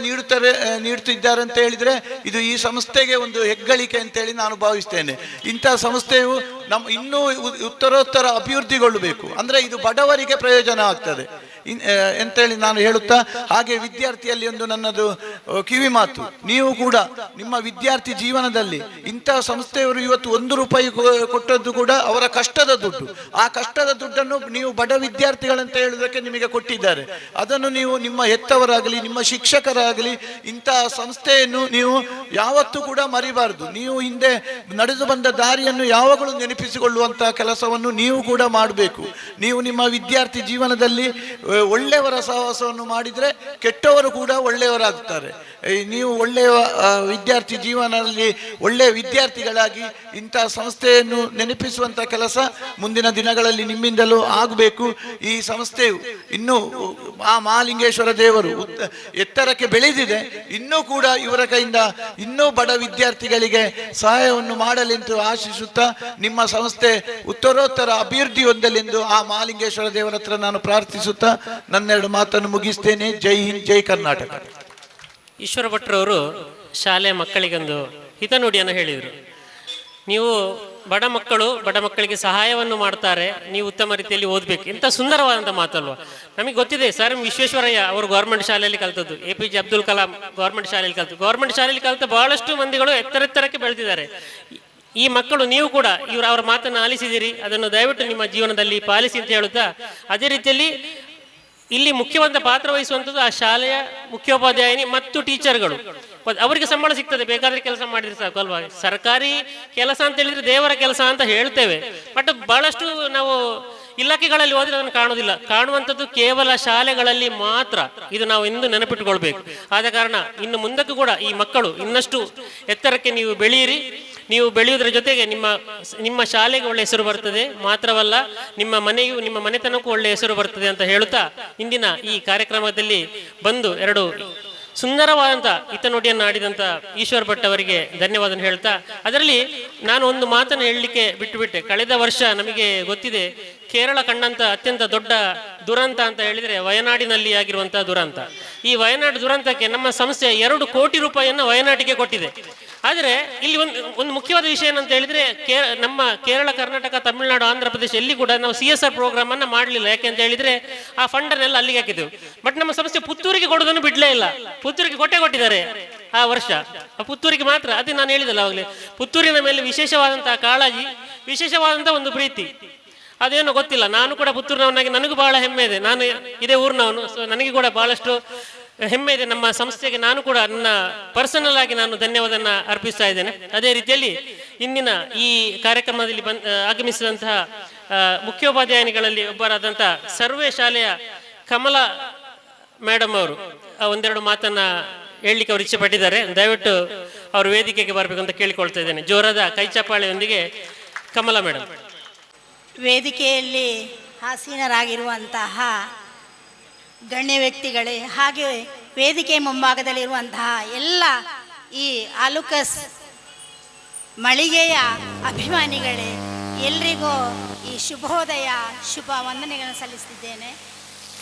ನೀಡುತ್ತಿದ್ದಾರೆ ಅಂತ ಹೇಳಿದರೆ ಇದು ಈ ಸಂಸ್ಥೆಗೆ ಒಂದು ಹೆಗ್ಗಳಿಕೆ ಅಂತೇಳಿ ನಾನು ಭಾವಿಸ್ತೇನೆ. ಇಂಥ ಸಂಸ್ಥೆಯು ಇನ್ನೂ ಉತ್ತರೋತ್ತರ ಅಭಿವೃದ್ಧಿಗೊಳ್ಳಬೇಕು. ಅಂದರೆ ಇದು ಬಡವರಿಗೆ ಪ್ರಯೋಜನ ಆಗ್ತದೆ ಅಂತೇಳಿ ನಾನು ಹೇಳುತ್ತಾ, ಹಾಗೆ ವಿದ್ಯಾರ್ಥಿಯಲ್ಲಿ ಒಂದು ನನ್ನದು ಕಿವಿ ಮಾತು, ನೀವು ಕೂಡ ನಿಮ್ಮ ವಿದ್ಯಾರ್ಥಿ ಜೀವನದಲ್ಲಿ ಇಂಥ ಸಂಸ್ಥೆಯವರು ಇವತ್ತು 1 ರೂಪಾಯಿ ಕೊಟ್ಟದ್ದು ಕೂಡ ಅವರ ಕಷ್ಟದ ದುಡ್ಡು. ಆ ಕಷ್ಟದ ದುಡ್ಡನ್ನು ನೀವು ಬಡ ವಿದ್ಯಾರ್ಥಿಗಳಂತ ಹೇಳುವುದಕ್ಕೆ ನಿಮಗೆ ಕೊಟ್ಟಿದ್ದಾರೆ. ಅದನ್ನು ನೀವು ನಿಮ್ಮ ಹೆತ್ತವರಾಗಲಿ ನಿಮ್ಮ ಶಿಕ್ಷಕರಾಗಲಿ ಇಂಥ ಸಂಸ್ಥೆಯನ್ನು ನೀವು ಯಾವತ್ತೂ ಕೂಡ ಮರಿಬಾರದು. ನೀವು ಹಿಂದೆ ನಡೆದು ಬಂದ ದಾರಿಯನ್ನು ಯಾವಾಗಲೂ ನೆನಪಿಸಿಕೊಳ್ಳುವಂತಹ ಕೆಲಸವನ್ನು ನೀವು ಕೂಡ ಮಾಡಬೇಕು. ನೀವು ನಿಮ್ಮ ವಿದ್ಯಾರ್ಥಿ ಜೀವನದಲ್ಲಿ ಒಳ್ಳೆಯವರ ಸಹವಾಸವನ್ನು ಮಾಡಿದರೆ ಕೆಟ್ಟವರು ಕೂಡ ಒಳ್ಳೆಯವರಾಗುತ್ತಾರೆ. ನೀವು ಒಳ್ಳೆಯ ವಿದ್ಯಾರ್ಥಿ ಜೀವನದಲ್ಲಿ ಒಳ್ಳೆಯ ವಿದ್ಯಾರ್ಥಿಗಳಾಗಿ ಇಂಥ ಸಂಸ್ಥೆಯನ್ನು ನೆನಪಿಸುವಂಥ ಕೆಲಸ ಮುಂದಿನ ದಿನಗಳಲ್ಲಿ ನಿಮ್ಮಿಂದಲೂ ಆಗಬೇಕು. ಈ ಸಂಸ್ಥೆಯು ಇನ್ನೂ ಆ ಮಹಾಲಿಂಗೇಶ್ವರ ದೇವರು ಎತ್ತರಕ್ಕೆ ಬೆಳೆದಿದೆ. ಇನ್ನೂ ಕೂಡ ಇವರ ಕೈಯಿಂದ ಇನ್ನೂ ಬಡ ವಿದ್ಯಾರ್ಥಿಗಳಿಗೆ ಸಹಾಯವನ್ನು ಮಾಡಲೆಂದು ಆಶಿಸುತ್ತಾ, ನಿಮ್ಮ ಸಂಸ್ಥೆ ಉತ್ತರೋತ್ತರ ಅಭಿವೃದ್ಧಿ ಹೊಂದಲೆಂದು ಆ ಮಹಾಲಿಂಗೇಶ್ವರ ದೇವರ ಹತ್ರ ನಾನು ಪ್ರಾರ್ಥಿಸುತ್ತಾ ನನ್ನೆರಡು ಮಾತನ್ನು ಮುಗಿಸ್ತೇನೆ. ಜೈ ಹಿಂದ್, ಜೈ ಕರ್ನಾಟಕ. ಈಶ್ವರ ಭಟ್ರವರು ಶಾಲೆ ಮಕ್ಕಳಿಗೊಂದು ಹಿತನುಡಿಯನ್ನು ಹೇಳಿದರು. ನೀವು ಬಡ ಮಕ್ಕಳಿಗೆ ಸಹಾಯವನ್ನು ಮಾಡ್ತಾರೆ, ನೀವು ಉತ್ತಮ ರೀತಿಯಲ್ಲಿ ಓದಬೇಕು. ಇಂಥ ಸುಂದರವಾದಂಥ ಮಾತಲ್ವ. ನಮಗೆ ಗೊತ್ತಿದೆ, ಸರ್ ವಿಶ್ವೇಶ್ವರಯ್ಯ ಅವರು ಗೌರ್ಮೆಂಟ್ ಶಾಲೆಯಲ್ಲಿ ಕಲ್ತದ್ದು, APJ ಅಬ್ದುಲ್ ಕಲಾಂ ಗೌರ್ಮೆಂಟ್ ಶಾಲೆಯಲ್ಲಿ ಕಲ್ತು, ಗೌರ್ಮೆಂಟ್ ಶಾಲೆಯಲ್ಲಿ ಕಲಿತ ಬಹಳಷ್ಟು ಮಂದಿಗಳು ಎತ್ತರಕ್ಕೆ ಬೆಳೆದಿದ್ದಾರೆ. ಈ ಮಕ್ಕಳು ನೀವು ಕೂಡ ಅವರ ಮಾತನ್ನು ಆಲಿಸಿದಿರಿ, ಅದನ್ನು ದಯವಿಟ್ಟು ನಿಮ್ಮ ಜೀವನದಲ್ಲಿ ಪಾಲಿಸಿ ಅಂತ ಹೇಳುತ್ತಾ, ಅದೇ ರೀತಿಯಲ್ಲಿ ಇಲ್ಲಿ ಮುಖ್ಯವಾದ ಪಾತ್ರ ವಹಿಸುವಂಥದ್ದು ಆ ಶಾಲೆಯ ಮುಖ್ಯೋಪಾಧ್ಯಾಯಿನಿ ಮತ್ತು ಟೀಚರ್ಗಳು. ಅವರಿಗೆ ಸಂಬಳ ಸಿಗ್ತದೆ, ಬೇಕಾದ್ರೆ ಕೆಲಸ ಮಾಡಿದ್ರೆ ಸಾಕು ಅಲ್ವಾ. ಸರ್ಕಾರಿ ಕೆಲಸ ಅಂತ ಹೇಳಿದ್ರೆ ದೇವರ ಕೆಲಸ ಅಂತ ಹೇಳ್ತೇವೆ, ಬಟ್ ಬಹಳಷ್ಟು ನಾವು ಇಲಾಖೆಗಳಲ್ಲಿ ಹೋದ್ರೆ ಅದನ್ನು ಕಾಣುವುದಿಲ್ಲ. ಕಾಣುವಂಥದ್ದು ಕೇವಲ ಶಾಲೆಗಳಲ್ಲಿ ಮಾತ್ರ. ಇದು ನಾವು ಇಂದು ನೆನಪಿಟ್ಟುಕೊಳ್ಬೇಕು. ಆದ ಕಾರಣ ಇನ್ನು ಮುಂದಕ್ಕೂ ಕೂಡ ಈ ಮಕ್ಕಳು ಇನ್ನಷ್ಟು ಎತ್ತರಕ್ಕೆ ನೀವು ಬೆಳೆಯಿರಿ. ನೀವು ಬೆಳೆಯುವುದರ ಜೊತೆಗೆ ನಿಮ್ಮ ಶಾಲೆಗೆ ಒಳ್ಳೆ ಹೆಸರು ಬರ್ತದೆ, ಮಾತ್ರವಲ್ಲ ನಿಮ್ಮ ಮನೆತನಕ್ಕೂ ಒಳ್ಳೆ ಹೆಸರು ಬರ್ತದೆ ಅಂತ ಹೇಳುತ್ತಾ, ಇಂದಿನ ಈ ಕಾರ್ಯಕ್ರಮದಲ್ಲಿ ಬಂದು ಎರಡು ಸುಂದರವಾದಂಥ ಹಿತನುಡಿಯನ್ನು ಆಡಿದಂಥ ಈಶ್ವರ್ ಭಟ್ ಅವರಿಗೆ ಧನ್ಯವಾದ ಹೇಳ್ತಾ, ಅದರಲ್ಲಿ ನಾನು ಒಂದು ಮಾತನ್ನು ಹೇಳಲಿಕ್ಕೆ ಬಿಟ್ಟುಬಿಟ್ಟೆ. ಕಳೆದ ವರ್ಷ ನಮಗೆ ಗೊತ್ತಿದೆ, ಕೇರಳ ಕಂಡಂಥ ಅತ್ಯಂತ ದೊಡ್ಡ ದುರಂತ ಅಂತ ಹೇಳಿದರೆ ವಯನಾಡಿನಲ್ಲಿ ಆಗಿರುವಂಥ ದುರಂತ. ಈ ವಯನಾಡು ದುರಂತಕ್ಕೆ ನಮ್ಮ ಸಂಸ್ಥೆ 2 ಕೋಟಿ ರೂಪಾಯಿಯನ್ನು ವಯನಾಡಿಗೆ ಕೊಟ್ಟಿದೆ. ಆದರೆ ಇಲ್ಲಿ ಒಂದು ಮುಖ್ಯವಾದ ವಿಷಯ ಏನಂತ ಹೇಳಿದರೆ, ನಮ್ಮ ಕೇರಳ, ಕರ್ನಾಟಕ, ತಮಿಳುನಾಡು, ಆಂಧ್ರ ಪ್ರದೇಶ ಎಲ್ಲಿ ಕೂಡ ನಾವು CSR ಪ್ರೋಗ್ರಾಮ್ ಅನ್ನು ಮಾಡಲಿಲ್ಲ. ಯಾಕೆ ಅಂತ ಹೇಳಿದರೆ ಆ ಫಂಡನ್ನೆಲ್ಲ ಅಲ್ಲಿಗೆ ಹಾಕಿದ್ದೆವು. ಬಟ್ ನಮ್ಮ ಸಂಸ್ಥೆ ಪುತ್ತೂರಿಗೆ ಕೊಡೋದನ್ನು ಬಿಡಲೇ ಇಲ್ಲ. ಪುತ್ತೂರಿಗೆ ಕೊಟ್ಟಿದ್ದಾರೆ ಆ ವರ್ಷ, ಪುತ್ತೂರಿಗೆ ಮಾತ್ರ. ಅದೇ ನಾನು ಹೇಳಿದಲ್ಲ ಅವಾಗಲೇ, ಪುತ್ತೂರಿನ ಮೇಲೆ ವಿಶೇಷವಾದಂತಹ ಕಾಳಜಿ, ವಿಶೇಷವಾದಂತಹ ಒಂದು ಪ್ರೀತಿ. ಅದೇನೋ ಗೊತ್ತಿಲ್ಲ, ನಾನು ಕೂಡ ಪುತ್ತೂರಿನವನಾಗಿ ನನಗೂ ಬಹಳ ಹೆಮ್ಮೆ ಇದೆ. ನಾನು ಇದೇ ಊರಿನವನು, ಸೊ ನನಗೆ ಕೂಡ ಬಹಳಷ್ಟು ಹೆಮ್ಮೆ ಇದೆ. ನಮ್ಮ ಸಂಸ್ಥೆಗೆ ನಾನು ಕೂಡ ನನ್ನ ಪರ್ಸನಲ್ ಆಗಿ ನಾನು ಧನ್ಯವಾದನ ಅರ್ಪಿಸ್ತಾ ಇದ್ದೇನೆ. ಅದೇ ರೀತಿಯಲ್ಲಿ ಇಂದಿನ ಈ ಕಾರ್ಯಕ್ರಮದಲ್ಲಿ ಆಗಮಿಸಿದಂತಹ ಮುಖ್ಯೋಪಾಧ್ಯಾಯಿನಿಗಳಲ್ಲಿ ಒಬ್ಬರಾದಂಥ ಸರ್ವೆ ಶಾಲೆಯ ಕಮಲಾ ಮೇಡಮ್ ಅವರು ಒಂದೆರಡು ಮಾತನ್ನ ಹೇಳಲಿಕ್ಕೆ ಅವರು ಇಚ್ಛೆ ಪಟ್ಟಿದ್ದಾರೆ. ದಯವಿಟ್ಟು ಅವರು ವೇದಿಕೆಗೆ ಬರಬೇಕು ಅಂತ ಕೇಳಿಕೊಳ್ತಾ ಇದ್ದೇನೆ. ಜೋರಾದ ಕೈಚಪ್ಪಾಳೆಯೊಂದಿಗೆ ಕಮಲಾ ಮೇಡಮ್. ವೇದಿಕೆಯಲ್ಲಿ ಆಸೀನರಾಗಿರುವಂತಹ ಗಣ್ಯ ವ್ಯಕ್ತಿಗಳೇ, ಹಾಗೆ ವೇದಿಕೆ ಮುಂಭಾಗದಲ್ಲಿರುವಂತಹ ಎಲ್ಲ ಈ ಆಲೂಕಸ್ ಮಳಿಗೆಯ ಅಭಿಮಾನಿಗಳೇ, ಎಲ್ರಿಗೂ ಈ ಶುಭೋದಯ, ಶುಭ ವಂದನೆಗಳನ್ನು ಸಲ್ಲಿಸುತ್ತಿದ್ದೇನೆ.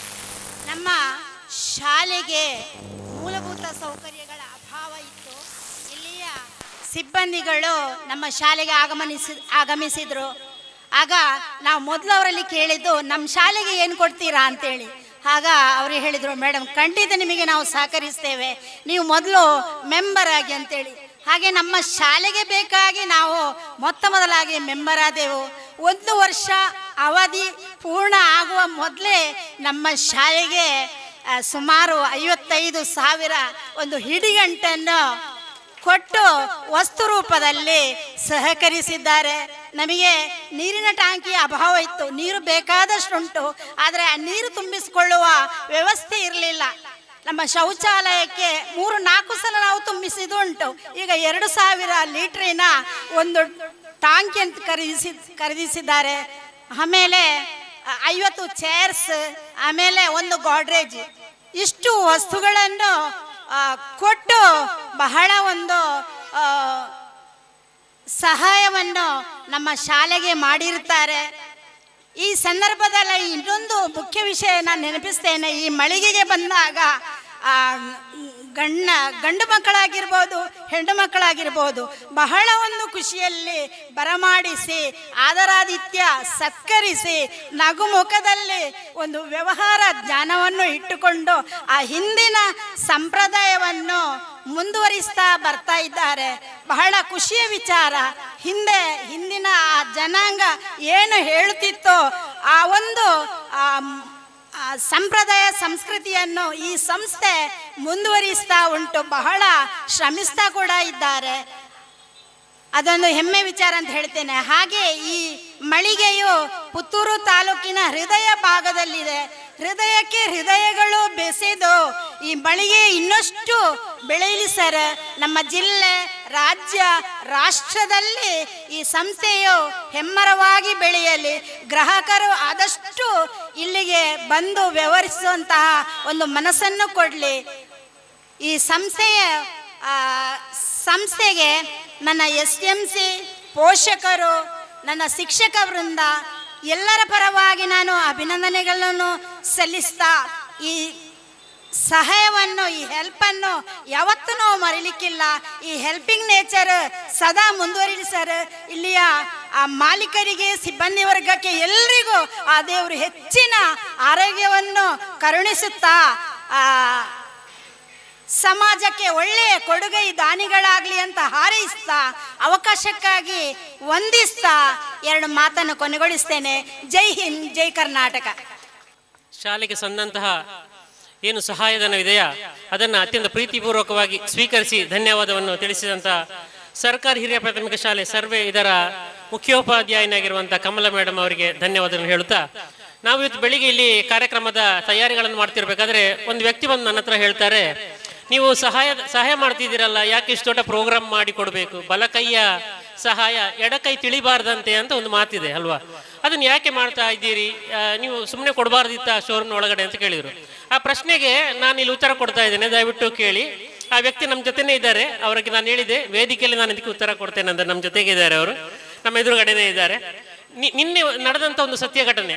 ನಮ್ಮ ಶಾಲೆಗೆ ಮೂಲಭೂತ ಸೌಕರ್ಯಗಳ ಅಭಾವ ಇತ್ತು. ಇಲ್ಲಿಯ ಸಿಬ್ಬಂದಿಗಳು ನಮ್ಮ ಶಾಲೆಗೆ ಆಗಮಿಸಿದರು. ಆಗ ನಾವು ಮೊದಲು ಅವರಲ್ಲಿ ಕೇಳಿದ್ದು, ನಮ್ಮ ಶಾಲೆಗೆ ಏನು ಕೊಡ್ತೀರಾ ಅಂತೇಳಿ. ಆಗ ಅವರು ಹೇಳಿದರು, ಮೇಡಮ್ ಖಂಡಿತ ನಿಮಗೆ ನಾವು ಸಹಕರಿಸ್ತೇವೆ, ನೀವು ಮೊದಲು ಮೆಂಬರ್ ಆಗಿ ಅಂತೇಳಿ. ಹಾಗೆ ನಮ್ಮ ಶಾಲೆಗೆ ಬೇಕಾಗಿ ನಾವು ಮೊದಲಾಗಿ ಮೆಂಬರ್ ಆದೆವು. 1 ವರ್ಷ ಅವಧಿ ಪೂರ್ಣ ಆಗುವ ಮೊದಲೇ ನಮ್ಮ ಶಾಲೆಗೆ ಸುಮಾರು 55,000 ಒಂದು ಹಿಡಿಗಂಟನ್ನು ಕೊಟ್ಟು ವಸ್ತು ರೂಪದಲ್ಲಿ ಸಹಕರಿಸಿದ್ದಾರೆ. ನಮಗೆ ನೀರಿನ ಟ್ಯಾಂಕಿ ಅಭಾವ ಇತ್ತು, ನೀರು ಬೇಕಾದಷ್ಟುಂಟು, ಆದರೆ ಆ ನೀರು ತುಂಬಿಸಿಕೊಳ್ಳುವ ವ್ಯವಸ್ಥೆ ಇರಲಿಲ್ಲ. ನಮ್ಮ ಶೌಚಾಲಯಕ್ಕೆ 3-4 ಸಲ ನಾವು ತುಂಬಿಸಿದುಂಟು. ಈಗ 2,000 ಲೀಟ್ರಿನ ಒಂದು ಟ್ಯಾಂಕಿ ಅಂತ ಖರೀದಿಸಿದ್ದಾರೆ. ಆಮೇಲೆ 50 ಚೇರ್ಸ್, ಆಮೇಲೆ ಒಂದು ಗೋಡ್ರೇಜ್, ಇಷ್ಟು ವಸ್ತುಗಳನ್ನು ಕೊಟ್ಟು ಬಹಳ ಒಂದು ಸಹಾಯವನ್ನು ನಮ್ಮ ಶಾಲೆಗೆ ಮಾಡಿರುತ್ತಾರೆ. ಈ ಸಂದರ್ಭದಲ್ಲಿ ಇನ್ನೊಂದು ಮುಖ್ಯ ವಿಷಯ ನಾನು ನೆನಪಿಸ್ತೇನೆ. ಈ ಮಳಿಗೆಗೆ ಬಂದಾಗ ಗಂಡು ಮಕ್ಕಳಾಗಿರ್ಬೋದು, ಹೆಣ್ಣು ಮಕ್ಕಳಾಗಿರ್ಬೋದು, ಬಹಳ ಒಂದು ಖುಷಿಯಲ್ಲಿ ಬರಮಾಡಿಸಿ ಆದರಾದಿತ್ಯ ಸತ್ಕರಿಸಿ ನಗುಮುಖದಲ್ಲಿ ಒಂದು ವ್ಯವಹಾರ ಜ್ಞಾನವನ್ನು ಇಟ್ಟುಕೊಂಡು ಆ ಹಿಂದಿನ ಸಂಪ್ರದಾಯವನ್ನು ಮುಂದುವರಿಸ್ತಾ ಬರ್ತಾ ಇದ್ದಾರೆ. ಬಹಳ ಖುಷಿಯ ವಿಚಾರ. ಹಿಂದಿನ ಆ ಜನಾಂಗ ಏನು ಹೇಳುತ್ತಿತ್ತೋ ಆ ಒಂದು ಸಂಪ್ರದಾಯ ಸಂಸ್ಕೃತಿಯನ್ನು ಈ ಸಂಸ್ಥೆ ಮುಂದುವರಿಸ್ತಾ ಉಂಟು. ಬಹಳ ಶ್ರಮಿಸ್ತಾ ಕೂಡ ಇದ್ದಾರೆ. ಅದೊಂದು ಹೆಮ್ಮೆ ವಿಚಾರ ಅಂತ ಹೇಳ್ತೇನೆ. ಹಾಗೆ ಈ ಮಳಿಗೆಯು ಪುತ್ತೂರು ತಾಲೂಕಿನ ಹೃದಯ ಭಾಗದಲ್ಲಿದೆ. ಹೃದಯಕ್ಕೆ ಹೃದಯಗಳು ಬೆಸೆದು ಈ ಮಳಿಗೆ ಇನ್ನಷ್ಟು ಬೆಳೆಯಲಿ ಸರ್. ನಮ್ಮ ಜಿಲ್ಲೆ, ರಾಜ್ಯ, ರಾಷ್ಟ್ರದಲ್ಲಿ ಈ ಸಂಸ್ಥೆಯು ಹೆಮ್ಮರವಾಗಿ ಬೆಳೆಯಲಿ. ಗ್ರಾಹಕರು ಆದಷ್ಟು ಇಲ್ಲಿಗೆ ಬಂದು ವ್ಯವಹರಿಸುವಂತಹ ಒಂದು ಮನಸ್ಸನ್ನು ಕೊಡಲಿ. ಈ ಸಂಸ್ಥೆಗೆ ನನ್ನ SMC ಪೋಷಕರು, ನನ್ನ ಶಿಕ್ಷಕ ವೃಂದ ಎಲ್ಲರ ಪರವಾಗಿ ನಾನು ಅಭಿನಂದನೆಗಳನ್ನು ಸಲ್ಲಿಸ್ತಾ, ಈ ಸಹಾಯವನ್ನು, ಈ ಹೆಲ್ಪನ್ನು ಯಾವತ್ತೂ ನಾವು ಮರಿಲಿಕ್ಕಿಲ್ಲ. ಈ ಹೆಲ್ಪಿಂಗ್ ನೇಚರ್ ಸದಾ ಮುಂದುವರಿಲಿ ಸರ್. ಇಲ್ಲಿಯ ಆ ಮಾಲೀಕರಿಗೆ, ಸಿಬ್ಬಂದಿ ವರ್ಗಕ್ಕೆ ಎಲ್ರಿಗೂ ಆ ದೇವರು ಹೆಚ್ಚಿನ ಆರೋಗ್ಯವನ್ನು ಕರುಣಿಸುತ್ತಾ ಸಮಾಜಕ್ಕೆ ಒಳ್ಳೆಯ ಕೊಡುಗೈ ದಾನಿಗಳಾಗಲಿ ಅಂತ ಹಾರೈಸ್ತಾ, ಅವಕಾಶಕ್ಕಾಗಿ ವಂದಿಸ್ತಾ 2 ಮಾತನ್ನು ಕೊನೆಗೊಳಿಸ್ತೇನೆ. ಜೈ ಹಿಂದ್, ಜೈ ಕರ್ನಾಟಕ. ಶಾಲೆಗೆ ಸಂದಂತಹ ಏನು ಸಹಾಯಧನವಿದೆಯಾ ಅದನ್ನು ಅತ್ಯಂತ ಪ್ರೀತಿಪೂರ್ವಕವಾಗಿ ಸ್ವೀಕರಿಸಿ ಧನ್ಯವಾದವನ್ನು ತಿಳಿಸಿದಂಥ ಸರ್ಕಾರಿ ಹಿರಿಯ ಪ್ರಾಥಮಿಕ ಶಾಲೆ ಸರ್ವೆ ಇದರ ಮುಖ್ಯೋಪಾಧ್ಯಾಯನಾಗಿರುವಂಥ ಕಮಲ ಮೇಡಮ್ ಅವರಿಗೆ ಧನ್ಯವಾದವನ್ನು ಹೇಳುತ್ತಾ, ನಾವು ಇವತ್ತು ಬೆಳಿಗ್ಗೆ ಇಲ್ಲಿ ಕಾರ್ಯಕ್ರಮದ ತಯಾರಿಗಳನ್ನು ಮಾಡ್ತಿರ್ಬೇಕಾದ್ರೆ ಒಂದು ವ್ಯಕ್ತಿ ಬಂದು ನನ್ನ ಹತ್ರ ಹೇಳ್ತಾರೆ, ನೀವು ಸಹಾಯ ಮಾಡ್ತಿದ್ದೀರಲ್ಲ, ಯಾಕೆ ಇಷ್ಟು ದೊಡ್ಡ ಪ್ರೋಗ್ರಾಮ್ ಮಾಡಿ ಕೊಡಬೇಕು, ಬಲಕೈಯ ಸಹಾಯ ಎಡಕೈ ತಿಳಿಬಾರ್ದಂತೆ ಅಂತ ಒಂದು ಮಾತಿದೆ ಅಲ್ವಾ, ಅದನ್ನು ಯಾಕೆ ಮಾಡ್ತಾ ಇದ್ದೀರಿ, ನೀವು ಸುಮ್ಮನೆ ಕೊಡಬಾರ್ದಿತ್ತ ಶೋರೂಮ್ನ ಒಳಗಡೆ ಅಂತ ಕೇಳಿದರು. ಆ ಪ್ರಶ್ನೆಗೆ ನಾನು ಇಲ್ಲಿ ಉತ್ತರ ಕೊಡ್ತಾ ಇದ್ದೇನೆ, ದಯವಿಟ್ಟು ಕೇಳಿ. ಆ ವ್ಯಕ್ತಿ ನಮ್ಮ ಜೊತೆನೇ ಇದ್ದಾರೆ, ಅವರಿಗೆ ನಾನು ಹೇಳಿದೆ ವೇದಿಕೆಯಲ್ಲಿ ನಾನು ಇದಕ್ಕೆ ಉತ್ತರ ಕೊಡ್ತೇನೆ ಅಂತ. ನಮ್ಮ ಜೊತೆಗೆ ಇದ್ದಾರೆ, ಅವರು ನಮ್ಮ ಎದುರುಗಡೆನೇ ಇದ್ದಾರೆ. ನಿನ್ನೆ ನಡೆದಂಥ ಒಂದು ಸತ್ಯ ಘಟನೆ,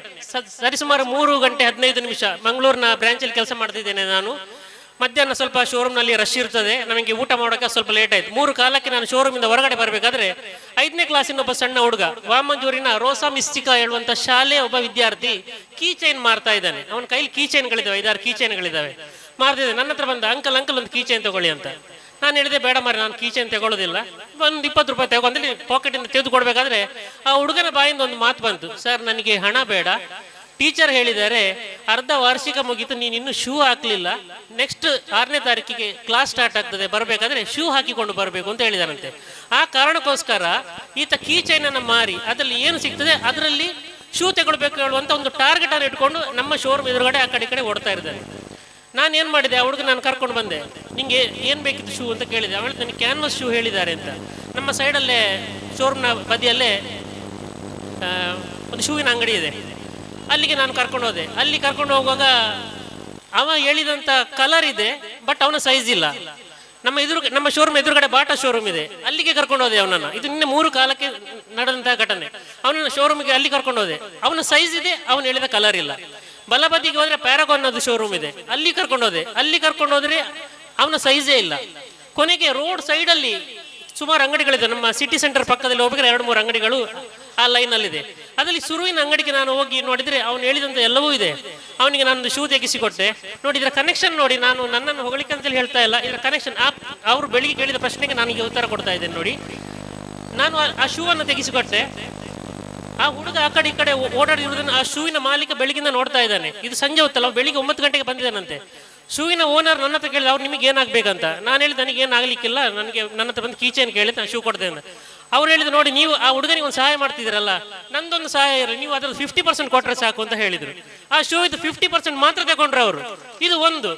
ಸರಿಸುಮಾರು 3:15 ಮಂಗಳೂರಿನ ಬ್ರಾಂಚಲ್ಲಿ ಕೆಲಸ ಮಾಡ್ತಿದ್ದೇನೆ ನಾನು. ಮಧ್ಯಾಹ್ನ ಸ್ವಲ್ಪ ಶೋರೂಮ್ನಲ್ಲಿ ರಶ್ ಇರ್ತದೆ, ನಮಗೆ ಊಟ ಮಾಡೋಕ್ಕೆ ಸ್ವಲ್ಪ ಲೇಟ್ ಆಯಿತು. 3:15ಕ್ಕೆ ನಾನು ಶೋರೂಮಿಂದ ಹೊರಗಡೆ ಬರಬೇಕಾದ್ರೆ 5ನೇ ಕ್ಲಾಸಿನ ಒಬ್ಬ ಸಣ್ಣ ಹುಡುಗ, ವಾಮಂಜೂರಿನ ರೋಸಾ ಮಿಸ್ಟಿಕಾ ಹೇಳುವಂಥ ಶಾಲೆಯ ಒಬ್ಬ ವಿದ್ಯಾರ್ಥಿ ಕೀ ಚೈನ್ ಮಾರ್ತಾ ಇದ್ದಾನೆ. ಅವನ ಕೈಲಿ ಕೀ ಚೈನ್ಗಳಿದ್ದಾವೆ, 5-6 ಕೀ ಚೈನ್ಗಳಿದ್ದಾವೆ, ಮಾರ್ತಿದ್ದೆ. ನನ್ನ ಹತ್ರ ಬಂದ, ಅಂಕಲ್ ಒಂದು ಕೀ ಚೈನ್ ತಗೊಳ್ಳಿ ಅಂತ. ನಾನು ಹೇಳಿದೆ, ಬೇಡ ಮಾರಿ, ನಾನು ಕೀ ಚೈನ್ ತಗೊಳ್ಳೋದಿಲ್ಲ, ಒಂದು 20 ರೂಪಾಯಿ ತಗೊಂಡು ಪಾಕೆಟಿಂದ ತೆಗೆದುಕೊಡ್ಬೇಕಾದ್ರೆ ಆ ಹುಡುಗನ ಬಾಯಿಂದ ಒಂದು ಮಾತು ಬಂತು, ಸರ್ ನನಗೆ ಹಣ ಬೇಡ, ಟೀಚರ್ ಹೇಳಿದ್ದಾರೆ ಅರ್ಧ ವಾರ್ಷಿಕ ಮುಗೀತು, ನೀನು ಇನ್ನೂ ಶೂ ಹಾಕ್ಲಿಲ್ಲ, ನೆಕ್ಸ್ಟ್ 6ನೇ ತಾರೀಕಿಗೆ ಕ್ಲಾಸ್ ಸ್ಟಾರ್ಟ್ ಆಗ್ತದೆ, ಬರಬೇಕಾದ್ರೆ ಶೂ ಹಾಕಿಕೊಂಡು ಬರಬೇಕು ಅಂತ ಹೇಳಿದಾರಂತೆ. ಆ ಕಾರಣಕ್ಕೋಸ್ಕರ ಈತ ಕೀ ಚೈನನ್ನು ಮಾರಿ ಅದರಲ್ಲಿ ಏನು ಸಿಗ್ತದೆ ಅದರಲ್ಲಿ ಶೂ ತಗೊಳ್ಬೇಕು ಹೇಳುವಂಥ ಒಂದು ಟಾರ್ಗೆಟ್ ಅನ್ನು ಇಟ್ಕೊಂಡು ನಮ್ಮ ಶೋರೂಮ್ ಎದುರುಗಡೆ ಆ ಕಡೆ ಈ ಕಡೆ ಓಡ್ತಾ ಇದ್ದಾರೆ. ನಾನು ಏನು ಮಾಡಿದೆ, ಆ ಹುಡುಗ ನಾನು ಕರ್ಕೊಂಡು ಬಂದೆ, ನಿಂಗೆ ಏನು ಬೇಕಿತ್ತು ಶೂ ಅಂತ ಕೇಳಿದೆ. ಅವಳು ನನಗೆ ಕ್ಯಾನ್ವಸ್ ಶೂ ಹೇಳಿದ್ದಾರೆ ಅಂತ. ನಮ್ಮ ಸೈಡಲ್ಲೇ ಶೋರೂಮ್ನ ಬದಿಯಲ್ಲೇ ಒಂದು ಶೂವಿನ ಅಂಗಡಿ ಇದೆ, ಅಲ್ಲಿಗೆ ನಾನು ಕರ್ಕೊಂಡು ಹೋದೆ. ಅಲ್ಲಿ ಕರ್ಕೊಂಡು ಹೋಗುವಾಗ ಅವ ಹೇಳಿದಂಥ ಕಲರ್ ಇದೆ, ಬಟ್ ಅವನ ಸೈಜ್ ಇಲ್ಲ. ನಮ್ಮ ಶೋರೂಮ್ ಎದುರುಗಡೆ ಬಾಟಾ ಶೋರೂಮ್ ಇದೆ, ಅಲ್ಲಿಗೆ ಕರ್ಕೊಂಡು ಹೋದೆ ಅವನನ್ನು. ಇದು ನಿನ್ನೆ 3 ಕಾಲಕ್ಕೆ ನಡೆದಂತಹ ಘಟನೆ. ಅವನನ್ನ ಶೋರೂಮಿಗೆ ಅಲ್ಲಿ ಕರ್ಕೊಂಡು ಹೋದೆ, ಅವನ ಸೈಜ್ ಇದೆ, ಅವನು ಹೇಳಿದ ಕಲರ್ ಇಲ್ಲ. ಬಲಬದಿಗೆ ಹೋದ್ರೆ ಪ್ಯಾರಾಗಾನ್ ಅದು ಶೋರೂಮ್ ಇದೆ, ಅಲ್ಲಿ ಕರ್ಕೊಂಡು ಹೋದೆ. ಅಲ್ಲಿ ಕರ್ಕೊಂಡು ಹೋದ್ರೆ ಅವನ ಸೈಜೇ ಇಲ್ಲ. ಕೊನೆಗೆ ರೋಡ್ ಸೈಡಲ್ಲಿ ಸುಮಾರು ಅಂಗಡಿಗಳಿದೆ, ನಮ್ಮ ಸಿಟಿ ಸೆಂಟರ್ ಪಕ್ಕದಲ್ಲಿ ಹೋಗ್ಬೇಕಾದ್ರೆ 2-3 ಅಂಗಡಿಗಳು ಆ ಲೈನಲ್ಲಿದೆ. ಅದರಲ್ಲಿ ಶುರುವಿನ ಅಂಗಡಿಗೆ ನಾನು ಹೋಗಿ ನೋಡಿದರೆ ಅವನು ಹೇಳಿದಂಥ ಎಲ್ಲವೂ ಇದೆ. ಅವನಿಗೆ ನಾನು ಶೂ ತೆಗೆಸಿಕೊಟ್ಟೆ. ನೋಡಿ ಇದರ ಕನೆಕ್ಷನ್ ನೋಡಿ, ನಾನು ನನ್ನನ್ನು ಹೊಗಳಿಕೆ ಅಂತೇಳಿ ಹೇಳ್ತಾ ಇಲ್ಲ, ಇದರ ಕನೆಕ್ಷನ್ ಅವರು ಬೆಳಿಗ್ಗೆ ಕೇಳಿದ ಪ್ರಶ್ನೆಗೆ ನನಗೆ ಉತ್ತರ ಕೊಡ್ತಾ ಇದ್ದೇನೆ ನೋಡಿ. ನಾನು ಆ ಶೂ ಅನ್ನು ತೆಗೆಸಿಕೊಟ್ಟೆ. ಆ ಹುಡುಗ ಆ ಕಡೆ ಈ ಕಡೆ ಓಡಾಡಿರುವುದನ್ನು ಆ ಶೂವಿನ ಮಾಲೀಕ ಬೆಳಗಿಂದ ನೋಡ್ತಾ ಇದ್ದಾನೆ. ಇದು ಸಂಜೆ ಹೊತ್ತಲ್ಲ, ಬೆಳಿಗ್ಗೆ 9 ಗಂಟೆಗೆ ಬಂದಿದ್ದಾನಂತೆ. ಶೂವಿನ ಓನರ್ ನನ್ನ ಹತ್ರ ಕೇಳಿದ, ಅವ್ರು ನಿಮಗೆ ಏನಾಗಬೇಕಂತ. ನಾನು ಹೇಳಿದ, ನನಗೆ ಏನಾಗಲಿಕ್ಕಿಲ್ಲ, ನನಗೆ ನನ್ನ ಹತ್ರ ಬಂದು ಕೀಚೇನ್ ಕೇಳಿ ನಾನು ಶೂ ಕೊಡ್ತೇನೆ ಅಂತ. ಅವ್ರು ಹೇಳಿದ, ನೋಡಿ ನೀವು ಆ ಹುಡುಗನಿಗೆ ಒಂದು ಸಹಾಯ ಮಾಡ್ತಿದ್ದೀರಲ್ಲ, ನಂದೊಂದು ಸಹಾಯ ಇರಲಿ, ನೀವು ಅದ್ರಲ್ಲಿ 50% ಕೊಟ್ಟರೆ ಸಾಕು ಅಂತ ಹೇಳಿದರು. ಆ ಶೂ ಇದು 50% ಮಾತ್ರ ತಗೊಂಡ್ರು ಅವರು. ಇದು ಒಂದು.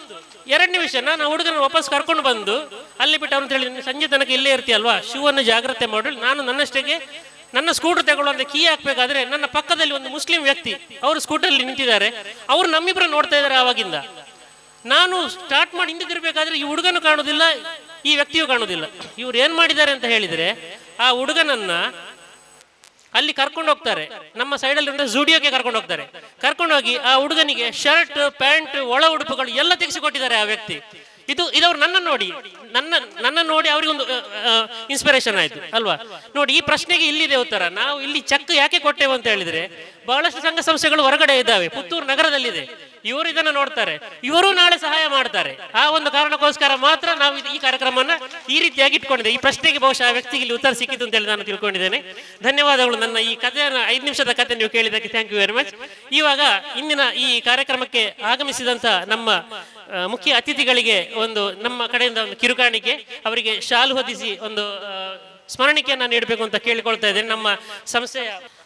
2ನೇ ವಿಷಯ, ನಾನು ಆ ಹುಡುಗನ ವಾಪಸ್ ಕರ್ಕೊಂಡು ಬಂದು ಅಲ್ಲಿ ಬಿಟ್ಟು ಅವ್ನು ಹೇಳಿದ, ಸಂಜೆ ತನಕ ಇಲ್ಲೇ ಇರ್ತೀಯಲ್ವಾ, ಶೂ ಅನ್ನು ಜಾಗ್ರತೆ ಮಾಡಿ. ನಾನು ನನ್ನಷ್ಟಕ್ಕೆ ನನ್ನ ಸ್ಕೂಟರ್ ತಗೊಳ್ಳುವಂತ ಕೀ ಹಾಕ್ಬೇಕಾದ್ರೆ ನನ್ನ ಪಕ್ಕದಲ್ಲಿ ಒಂದು ಮುಸ್ಲಿಂ ವ್ಯಕ್ತಿ ಅವರು ಸ್ಕೂಟರ್ಲಿ ನಿಂತಿದ್ದಾರೆ. ಅವರು ನಮ್ಮಿಬ್ಬರು ನೋಡ್ತಾ ಇದ್ದಾರೆ. ಆವಾಗಿಂದ ನಾನು ಸ್ಟಾರ್ಟ್ ಮಾಡಿ ಹಿಂದಿರ್ಬೇಕಾದ್ರೆ ಈ ಹುಡುಗನು ಕಾಣುವುದಿಲ್ಲ, ಈ ವ್ಯಕ್ತಿಯು ಕಾಣುವುದಿಲ್ಲ. ಇವ್ರು ಏನ್ ಮಾಡಿದ್ದಾರೆ ಅಂತ ಹೇಳಿದ್ರೆ, ಆ ಹುಡುಗನನ್ನ ಅಲ್ಲಿ ಕರ್ಕೊಂಡು ಹೋಗ್ತಾರೆ, ನಮ್ಮ ಸೈಡಲ್ಲಿ ಜೂಡಿಯೋಗೆ ಕರ್ಕೊಂಡು ಹೋಗ್ತಾರೆ. ಕರ್ಕೊಂಡು ಹೋಗಿ ಆ ಹುಡುಗನಿಗೆ ಶರ್ಟ್, ಪ್ಯಾಂಟ್, ಒಳ ಉಡುಪುಗಳು ಎಲ್ಲ ತೆಗೆಸಿಕೊಟ್ಟಿದ್ದಾರೆ ಆ ವ್ಯಕ್ತಿ. ಇದವ್ರು ನನ್ನ ನೋಡಿ ಅವರಿಗೊಂದು ಇನ್ಸ್ಪಿರೇಷನ್ ಆಯ್ತು ಅಲ್ವಾ. ನೋಡಿ, ಈ ಪ್ರಶ್ನೆಗೆ ಇಲ್ಲಿದೆ ಉತ್ತರ. ನಾವು ಇಲ್ಲಿ ಚೆಕ್ ಯಾಕೆ ಕೊಟ್ಟೆವು ಅಂತ ಹೇಳಿದ್ರೆ, ಬಹಳಷ್ಟು ಸಂಘ ಸಂಸ್ಥೆಗಳು ಹೊರಗಡೆ ಇದ್ದಾವೆ, ಪುತ್ತೂರು ನಗರದಲ್ಲಿದೆ. ಇವರು ಇದನ್ನು ನೋಡ್ತಾರೆ, ಇವರು ನಾಳೆ ಸಹಾಯ ಮಾಡ್ತಾರೆ. ಆ ಒಂದು ಕಾರಣಕ್ಕೋಸ್ಕರ ಮಾತ್ರ ನಾವು ಈ ಕಾರ್ಯಕ್ರಮನ ಈ ರೀತಿಯಾಗಿ ಇಟ್ಕೊಂಡಿದ್ದೆ. ಈ ಪ್ರಶ್ನೆಗೆ ಬಹುಶಃ ಆ ವ್ಯಕ್ತಿಗೆ ಇಲ್ಲಿ ಉತ್ತರ ಸಿಕ್ಕಿತು ಅಂತ ಹೇಳಿ ನಾನು ತಿಳ್ಕೊಂಡಿದ್ದೇನೆ. ಧನ್ಯವಾದಗಳು. ನನ್ನ ಈ ಕಥೆಯನ್ನು 5 ನಿಮಿಷದ ಕಥೆ ನೀವು ಕೇಳಿದ್ದಕ್ಕೆ ಥ್ಯಾಂಕ್ ಯು ವೆರಿ ಮಚ್. ಇವಾಗ ಇಂದಿನ ಈ ಕಾರ್ಯಕ್ರಮಕ್ಕೆ ಆಗಮಿಸಿದಂತ ನಮ್ಮ ಮುಖ್ಯ ಅತಿಥಿಗಳಿಗೆ ಒಂದು ನಮ್ಮ ಕಡೆಯಿಂದ ಒಂದು ಕಿರುಕಾಣಿಕೆ, ಅವರಿಗೆ ಶಾಲು ಹೊದಿಸಿ ಒಂದು ಸ್ಮರಣಿಕೆಯನ್ನು ನೀಡಬೇಕು ಅಂತ ಕೇಳಿಕೊಳ್ತಾ ಇದ್ದೇನೆ. ನಮ್ಮ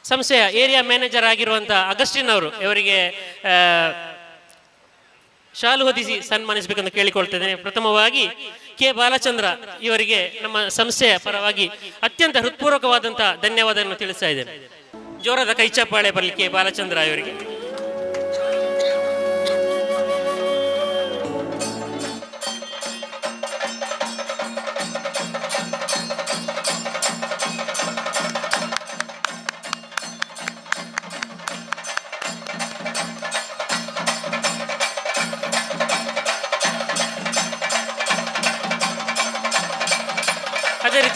ಸಂಸ್ಥೆಯ ಏರಿಯಾ ಮ್ಯಾನೇಜರ್ ಆಗಿರುವಂಥ ಅಗಸ್ಟಿನ್ ಅವರು ಇವರಿಗೆ ಶಾಲು ಹೊದಿಸಿ ಸನ್ಮಾನಿಸಬೇಕಂತ ಕೇಳಿಕೊಳ್ತಿದ್ದೇನೆ. ಪ್ರಥಮವಾಗಿ ಕೆ ಬಾಲಚಂದ್ರ ಇವರಿಗೆ ನಮ್ಮ ಸಂಸ್ಥೆಯ ಪರವಾಗಿ ಅತ್ಯಂತ ಹೃತ್ಪೂರ್ವಕವಾದಂತಹ ಧನ್ಯವಾದವನ್ನು ತಿಳಿಸ್ತಾ ಇದ್ದೇನೆ. ಜೋರಾದ ಕೈಚಪ್ಪಾಳೆ ಬರಲಿ ಕೆ ಬಾಲಚಂದ್ರ ಇವರಿಗೆ.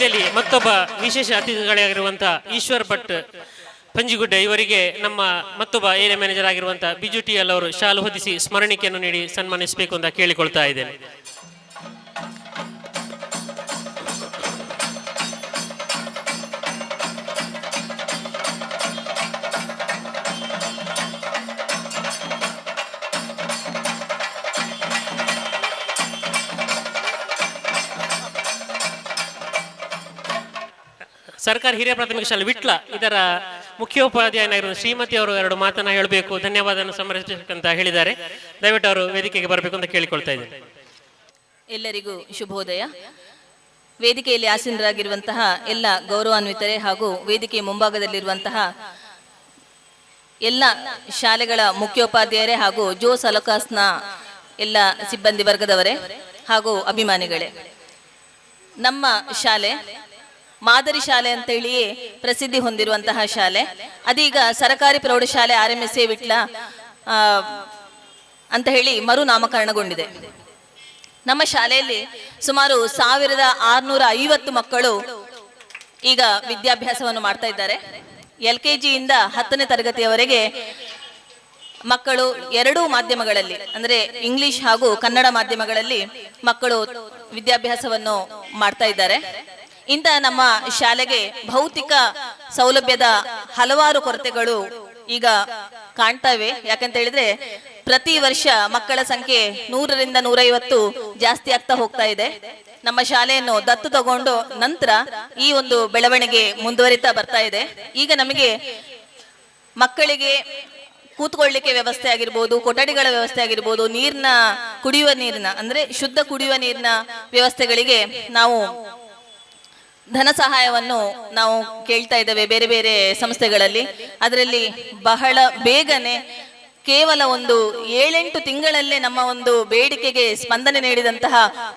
ಮಧ್ಯದಲ್ಲಿ ಮತ್ತೊಬ್ಬ ವಿಶೇಷ ಅತಿಥಿಗಳಾಗಿರುವಂಥ ಈಶ್ವರ್ ಭಟ್ ಪಂಜಿಗುಡ್ಡೆ ಇವರಿಗೆ ನಮ್ಮ ಮತ್ತೊಬ್ಬ ಏರಿಯಾ ಮ್ಯಾನೇಜರ್ ಆಗಿರುವಂಥ ಬಿಜು ಟಿ ಎಲ್ ಅವರು ಶಾಲು ಹೊದಿಸಿ ಸ್ಮರಣಿಕೆಯನ್ನು ನೀಡಿ ಸನ್ಮಾನಿಸಬೇಕು ಅಂತ ಕೇಳಿಕೊಳ್ತಾ ಇದ್ದೇನೆ. ಸರ್ಕಾರಿ ಹಿರಿಯ ಪ್ರಾಥಮಿಕ ಶಾಲೆ ವಿಟ್ಲ ಇದರ ಮುಖ್ಯೋಪಾಧ್ಯಾಯನಾಗಿರುವ ಶ್ರೀಮತಿ ಅವರು 2 ಮಾತನ್ನ ಹೇಳಬೇಕು, ಧನ್ಯವಾದವನ್ನು ಸಮರ್ಪಿಸಬೇಕಂತ ಹೇಳಿದ್ದಾರೆ. ದಯವಿಟ್ಟು ಅವರು ವೇದಿಕೆಗೆ ಬರಬೇಕು ಅಂತ ಕೇಳಿಕೊಳ್ತಾ ಇದ್ದೇನೆ. ಎಲ್ಲರಿಗೂ ಶುಭೋದಯ. ವೇದಿಕೆಯಲ್ಲಿ ಆಸೀನರಾಗಿರುವಂತಹ ಎಲ್ಲ ಗೌರವಾನ್ವಿತರೆ ಹಾಗೂ ವೇದಿಕೆಯ ಮುಂಭಾಗದಲ್ಲಿರುವಂತಹ ಎಲ್ಲ ಶಾಲೆಗಳ ಮುಖ್ಯೋಪಾಧ್ಯಾಯರೇ ಹಾಗೂ ಜೋಸ್ ಅಲಕಾಸ್ನ ಎಲ್ಲ ಸಿಬ್ಬಂದಿ ವರ್ಗದವರೇ ಹಾಗೂ ಅಭಿಮಾನಿಗಳೇ, ನಮ್ಮ ಶಾಲೆ ಮಾದರಿ ಶಾಲೆ ಅಂತೇಳಿಯೇ ಪ್ರಸಿದ್ಧಿ ಹೊಂದಿರುವಂತಹ ಶಾಲೆ. ಅದೀಗ ಸರಕಾರಿ ಪ್ರೌಢಶಾಲೆ RMSA ವಿಟ್ಲ ಅಂತ ಹೇಳಿ ಮರು ನಾಮಕರಣಗೊಂಡಿದೆ. ನಮ್ಮ ಶಾಲೆಯಲ್ಲಿ ಸುಮಾರು 1650 ಮಕ್ಕಳು ಈಗ ವಿದ್ಯಾಭ್ಯಾಸವನ್ನು ಮಾಡ್ತಾ ಇದ್ದಾರೆ. LKG ಇಂದ 10ನೇ ತರಗತಿಯವರೆಗೆ ಮಕ್ಕಳು 2 ಮಾಧ್ಯಮಗಳಲ್ಲಿ ಅಂದರೆ ಇಂಗ್ಲಿಷ್ ಹಾಗೂ ಕನ್ನಡ ಮಾಧ್ಯಮಗಳಲ್ಲಿ ಮಕ್ಕಳು ವಿದ್ಯಾಭ್ಯಾಸವನ್ನು ಮಾಡ್ತಾ ಇದ್ದಾರೆ. ಇಂಥ ನಮ್ಮ ಶಾಲೆಗೆ ಭೌತಿಕ ಸೌಲಭ್ಯದ ಹಲವಾರು ಕೊರತೆಗಳು ಈಗ ಕಾಣ್ತವೆ. ಯಾಕಂತ ಹೇಳಿದ್ರೆ ಪ್ರತಿ ವರ್ಷ ಮಕ್ಕಳ ಸಂಖ್ಯೆ 100ರಿಂದ 150 ಜಾಸ್ತಿ ಆಗ್ತಾ ಹೋಗ್ತಾ ಇದೆ. ನಮ್ಮ ಶಾಲೆಯನ್ನು ದತ್ತು ತಗೊಂಡು ನಂತರ ಈ ಒಂದು ಬೆಳವಣಿಗೆ ಮುಂದುವರಿತಾ ಬರ್ತಾ ಇದೆ. ಈಗ ನಮಗೆ ಮಕ್ಕಳಿಗೆ ಕೂತ್ಕೊಳ್ಳಿಕ್ಕೆ ವ್ಯವಸ್ಥೆ ಆಗಿರ್ಬೋದು, ಕೊಠಡಿಗಳ ವ್ಯವಸ್ಥೆ ಆಗಿರ್ಬೋದು, ಕುಡಿಯುವ ನೀರಿನ ಅಂದ್ರೆ ಶುದ್ಧ ಕುಡಿಯುವ ನೀರಿನ ವ್ಯವಸ್ಥೆಗಳಿಗೆ ನಾವು ಧನ ಸಹಾಯವನ್ನು ನಾವು ಕೇಳ್ತಾ ಇದ್ದೇವೆ ಬೇರೆ ಬೇರೆ ಸಂಸ್ಥೆಗಳಲ್ಲಿ. ಅದರಲ್ಲಿ ಬಹಳ ಬೇಗನೆ ಕೇವಲ ಒಂದು 7-8 ತಿಂಗಳಲ್ಲೇ ನಮ್ಮ ಒಂದು ಬೇಡಿಕೆಗೆ ಸ್ಪಂದನೆ ನೀಡಿದಂತಹ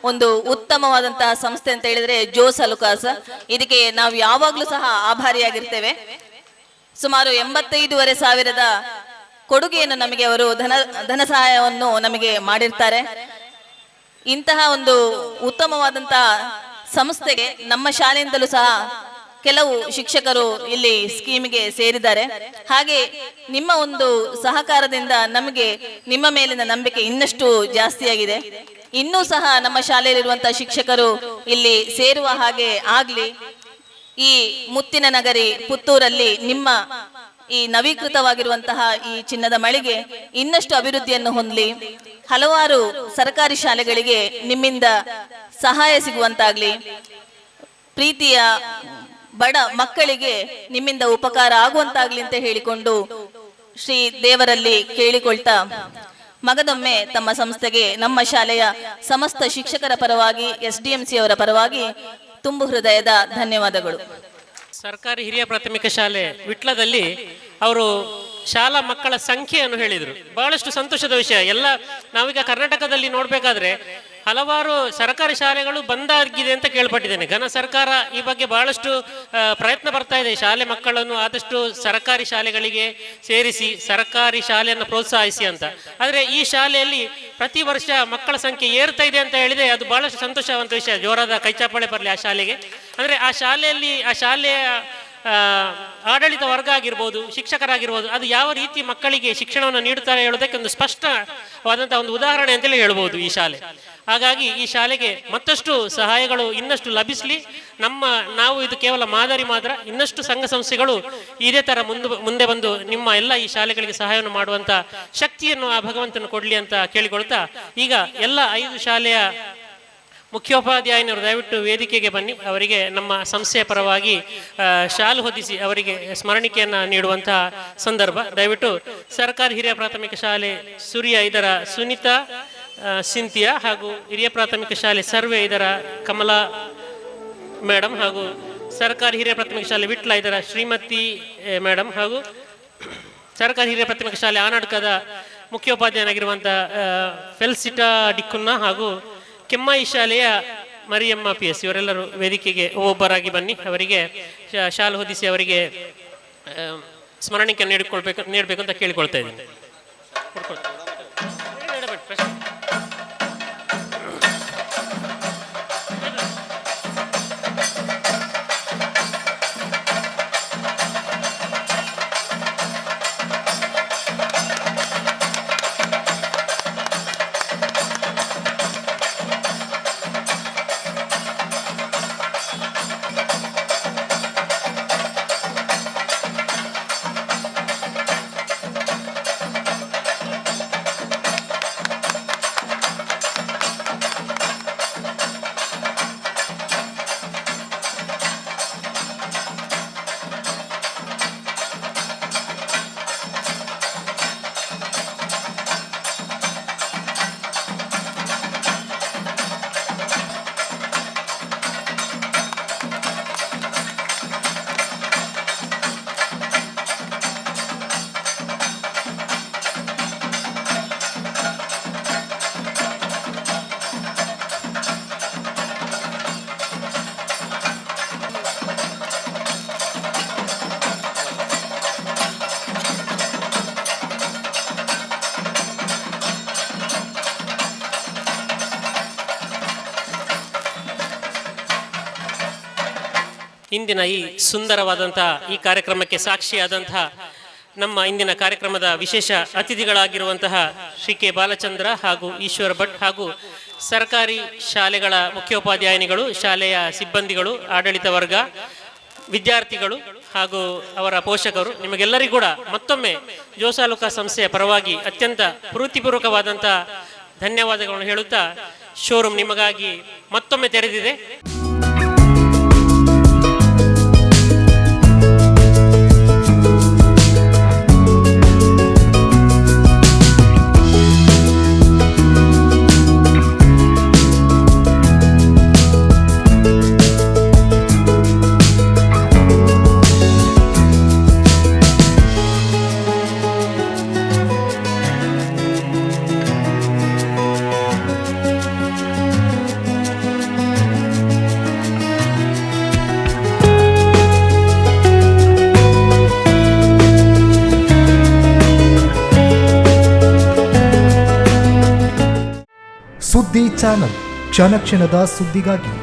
ಒಂದು ಉತ್ತಮವಾದಂತಹ ಸಂಸ್ಥೆ ಅಂತ ಹೇಳಿದ್ರೆ ಜೋಸ್ ಅಲುಕಾಸ್. ಇದಕ್ಕೆ ನಾವು ಯಾವಾಗ್ಲೂ ಸಹ ಆಭಾರಿಯಾಗಿರ್ತೇವೆ. ಸುಮಾರು 85,500 ಕೊಡುಗೆಯನ್ನು ನಮಗೆ ಅವರು ಧನ ಸಹಾಯವನ್ನು ನಮಗೆ ಮಾಡಿರ್ತಾರೆ. ಇಂತಹ ಒಂದು ಉತ್ತಮವಾದಂತಹ ಸಂಸ್ಥೆಗೆ ನಮ್ಮ ಶಾಲೆಯಿಂದಲೂ ಸಹ ಕೆಲವು ಶಿಕ್ಷಕರು ಇಲ್ಲಿ ಸ್ಕೀಮ್ಗೆ ಸೇರಿದ್ದಾರೆ. ಹಾಗೆ ನಿಮ್ಮ ಒಂದು ಸಹಕಾರದಿಂದ ನಮಗೆ ನಿಮ್ಮ ಮೇಲಿನ ನಂಬಿಕೆ ಇನ್ನಷ್ಟು ಜಾಸ್ತಿಯಾಗಿದೆ. ಇನ್ನೂ ಸಹ ನಮ್ಮ ಶಾಲೆಯಲ್ಲಿರುವಂತಹ ಶಿಕ್ಷಕರು ಇಲ್ಲಿ ಸೇರುವ ಹಾಗೆ ಆಗ್ಲಿ. ಈ ಮುತ್ತಿನ ನಗರಿ ಪುತ್ತೂರಲ್ಲಿ ನಿಮ್ಮ ಈ ನವೀಕೃತವಾಗಿರುವಂತಹ ಈ ಚಿನ್ನದ ಮಳಿಗೆ ಇನ್ನಷ್ಟು ಅಭಿವೃದ್ಧಿಯನ್ನು ಹೊಂದಲಿ. ಹಲವಾರು ಸರ್ಕಾರಿ ಶಾಲೆಗಳಿಗೆ ನಿಮ್ಮಿಂದ ಸಹಾಯ ಸಿಗುವಂತಾಗ್ಲಿ. ಪ್ರೀತಿಯ ಬಡ ಮಕ್ಕಳಿಗೆ ನಿಮ್ಮಿಂದ ಉಪಕಾರ ಆಗುವಂತಾಗ್ಲಿ ಅಂತ ಹೇಳಿಕೊಂಡು ಶ್ರೀ ದೇವರಲ್ಲಿ ಕೇಳಿಕೊಳ್ತಾ ಮಗದೊಮ್ಮೆ ತಮ್ಮ ಸಂಸ್ಥೆಗೆ ನಮ್ಮ ಶಾಲೆಯ ಸಮಸ್ತ ಶಿಕ್ಷಕರ ಪರವಾಗಿ SDMC ಅವರ ಪರವಾಗಿ ತುಂಬು ಹೃದಯದ ಧನ್ಯವಾದಗಳು. ಸರ್ಕಾರಿ ಹಿರಿಯ ಪ್ರಾಥಮಿಕ ಶಾಲೆ ವಿಟ್ಲದಲ್ಲಿ ಅವರು ಶಾಲಾ ಮಕ್ಕಳ ಸಂಖ್ಯೆಯನ್ನು ಹೇಳಿದರು. ಬಹಳಷ್ಟು ಸಂತೋಷದ ವಿಷಯ. ನಾವೀಗ ಕರ್ನಾಟಕದಲ್ಲಿ ನೋಡ್ಬೇಕಾದ್ರೆ ಹಲವಾರು ಸರ್ಕಾರಿ ಶಾಲೆಗಳು ಬಂದಾಗಿದೆ ಅಂತ ಕೇಳ್ಪಟ್ಟಿದ್ದೇನೆ. ಘನ ಸರ್ಕಾರ ಈ ಬಗ್ಗೆ ಬಹಳಷ್ಟು ಪ್ರಯತ್ನ ಬರ್ತಾ ಇದೆ. ಶಾಲೆ ಮಕ್ಕಳನ್ನು ಆದಷ್ಟು ಸರ್ಕಾರಿ ಶಾಲೆಗಳಿಗೆ ಸೇರಿಸಿ ಸರ್ಕಾರಿ ಶಾಲೆಯನ್ನು ಪ್ರೋತ್ಸಾಹಿಸಿ ಅಂತ. ಆದರೆ ಈ ಶಾಲೆಯಲ್ಲಿ ಪ್ರತಿ ವರ್ಷ ಮಕ್ಕಳ ಸಂಖ್ಯೆ ಏರ್ತಾ ಇದೆ ಅಂತ ಹೇಳಿದೆ. ಅದು ಬಹಳಷ್ಟು ಸಂತೋಷವಂತ ವಿಷಯ. ಜೋರಾದ ಕೈಚಾಪಳೆ ಬರಲಿ ಆ ಶಾಲೆಗೆ. ಅಂದರೆ ಆ ಶಾಲೆಯ ಆಡಳಿತ ವರ್ಗ ಆಗಿರ್ಬೋದು, ಶಿಕ್ಷಕರಾಗಿರ್ಬೋದು, ಅದು ಯಾವ ರೀತಿ ಮಕ್ಕಳಿಗೆ ಶಿಕ್ಷಣವನ್ನು ನೀಡುತ್ತಾರೆ ಹೇಳೋದಕ್ಕೆ ಒಂದು ಸ್ಪಷ್ಟವಾದಂಥ ಒಂದು ಉದಾಹರಣೆ ಅಂತಲೇ ಹೇಳ್ಬೋದು ಈ ಶಾಲೆ. ಹಾಗಾಗಿ ಈ ಶಾಲೆಗೆ ಮತ್ತಷ್ಟು ಸಹಾಯಗಳು ಇನ್ನಷ್ಟು ಲಭಿಸಲಿ. ನಾವು ಇದು ಕೇವಲ ಮಾದರಿ ಮಾತ್ರ. ಇನ್ನಷ್ಟು ಸಂಘ ಸಂಸ್ಥೆಗಳು ಇದೇ ಥರ ಮುಂದೆ ಬಂದು ನಿಮ್ಮ ಎಲ್ಲ ಈ ಶಾಲೆಗಳಿಗೆ ಸಹಾಯವನ್ನು ಮಾಡುವಂಥ ಶಕ್ತಿಯನ್ನು ಆ ಭಗವಂತನು ಕೊಡಲಿ ಅಂತ ಕೇಳಿಕೊಳ್ತಾ, ಈಗ ಎಲ್ಲ 5 ಶಾಲೆಯ ಮುಖ್ಯೋಪಾಧ್ಯಾಯನವರು ದಯವಿಟ್ಟು ವೇದಿಕೆಗೆ ಬನ್ನಿ. ಅವರಿಗೆ ನಮ್ಮ ಸಂಸ್ಥೆಯ ಪರವಾಗಿ ಶಾಲು ಹೊದಿಸಿ ಅವರಿಗೆ ಸ್ಮರಣಿಕೆಯನ್ನು ನೀಡುವಂತಹ ಸಂದರ್ಭ. ದಯವಿಟ್ಟು ಸರ್ಕಾರಿ ಹಿರಿಯ ಪ್ರಾಥಮಿಕ ಶಾಲೆ ಸೂರ್ಯ ಇದರ ಸುನೀತಾ ಸಿಂಥಿಯಾ ಹಾಗೂ ಹಿರಿಯ ಪ್ರಾಥಮಿಕ ಶಾಲೆ ಸರ್ವೆ ಇದರ ಕಮಲಾ ಮೇಡಮ್ ಹಾಗೂ ಸರ್ಕಾರಿ ಹಿರಿಯ ಪ್ರಾಥಮಿಕ ಶಾಲೆ ವಿಟ್ಲ ಇದರ ಶ್ರೀಮತಿ ಮೇಡಮ್ ಹಾಗೂ ಸರ್ಕಾರಿ ಹಿರಿಯ ಪ್ರಾಥಮಿಕ ಶಾಲೆ ಆನಾಡ್ಕದ ಮುಖ್ಯೋಪಾಧ್ಯಾಯನಾಗಿರುವಂಥ ಫೆಲ್ಸಿಟಾ ಡಿಕ್ಕುನ್ನ ಹಾಗೂ ಕೆಮ್ಮಾಯಿ ಶಾಲೆಯ ಮರಿಯಮ್ಮ PS ಇವರೆಲ್ಲರೂ ವೇದಿಕೆಗೆ ಒಬ್ಬೊಬ್ಬರಾಗಿ ಬನ್ನಿ. ಅವರಿಗೆ ಶಾಲು ಹೊದಿಸಿ ಅವರಿಗೆ ಸ್ಮರಣಿಕೆ ನೀಡಬೇಕು ಅಂತ ಕೇಳಿಕೊಳ್ತಾ ಇದ್ದೀನಿ. ಇಂದಿನ ಈ ಸುಂದರವಾದಂಥ ಈ ಕಾರ್ಯಕ್ರಮಕ್ಕೆ ಸಾಕ್ಷಿಯಾದಂತಹ ನಮ್ಮ ಇಂದಿನ ಕಾರ್ಯಕ್ರಮದ ವಿಶೇಷ ಅತಿಥಿಗಳಾಗಿರುವಂತಹ ಶ್ರೀ ಕೆ ಬಾಲಚಂದ್ರ ಹಾಗೂ ಈಶ್ವರ ಭಟ್ ಹಾಗೂ ಸರ್ಕಾರಿ ಶಾಲೆಗಳ ಮುಖ್ಯೋಪಾಧ್ಯಾಯಿನಿಗಳು, ಶಾಲೆಯ ಸಿಬ್ಬಂದಿಗಳು, ಆಡಳಿತ ವರ್ಗ, ವಿದ್ಯಾರ್ಥಿಗಳು ಹಾಗೂ ಅವರ ಪೋಷಕರು, ನಿಮಗೆಲ್ಲರಿಗೂ ಕೂಡ ಮತ್ತೊಮ್ಮೆ ಜೋಸಾಲುಕಾ ಸಂಸ್ಥೆಯ ಪರವಾಗಿ ಅತ್ಯಂತ ಪ್ರೀತಿಪೂರ್ವಕವಾದಂಥ ಧನ್ಯವಾದಗಳನ್ನು ಹೇಳುತ್ತಾ ಶೋರೂಮ್ ನಿಮಗಾಗಿ ಮತ್ತೊಮ್ಮೆ ತೆರೆದಿದೆ. ಸುದ್ದಿ ಚಾನಲ್, ಕ್ಷಣ ಕ್ಷಣದ ಸುದ್ದಿಗಾಗಿ.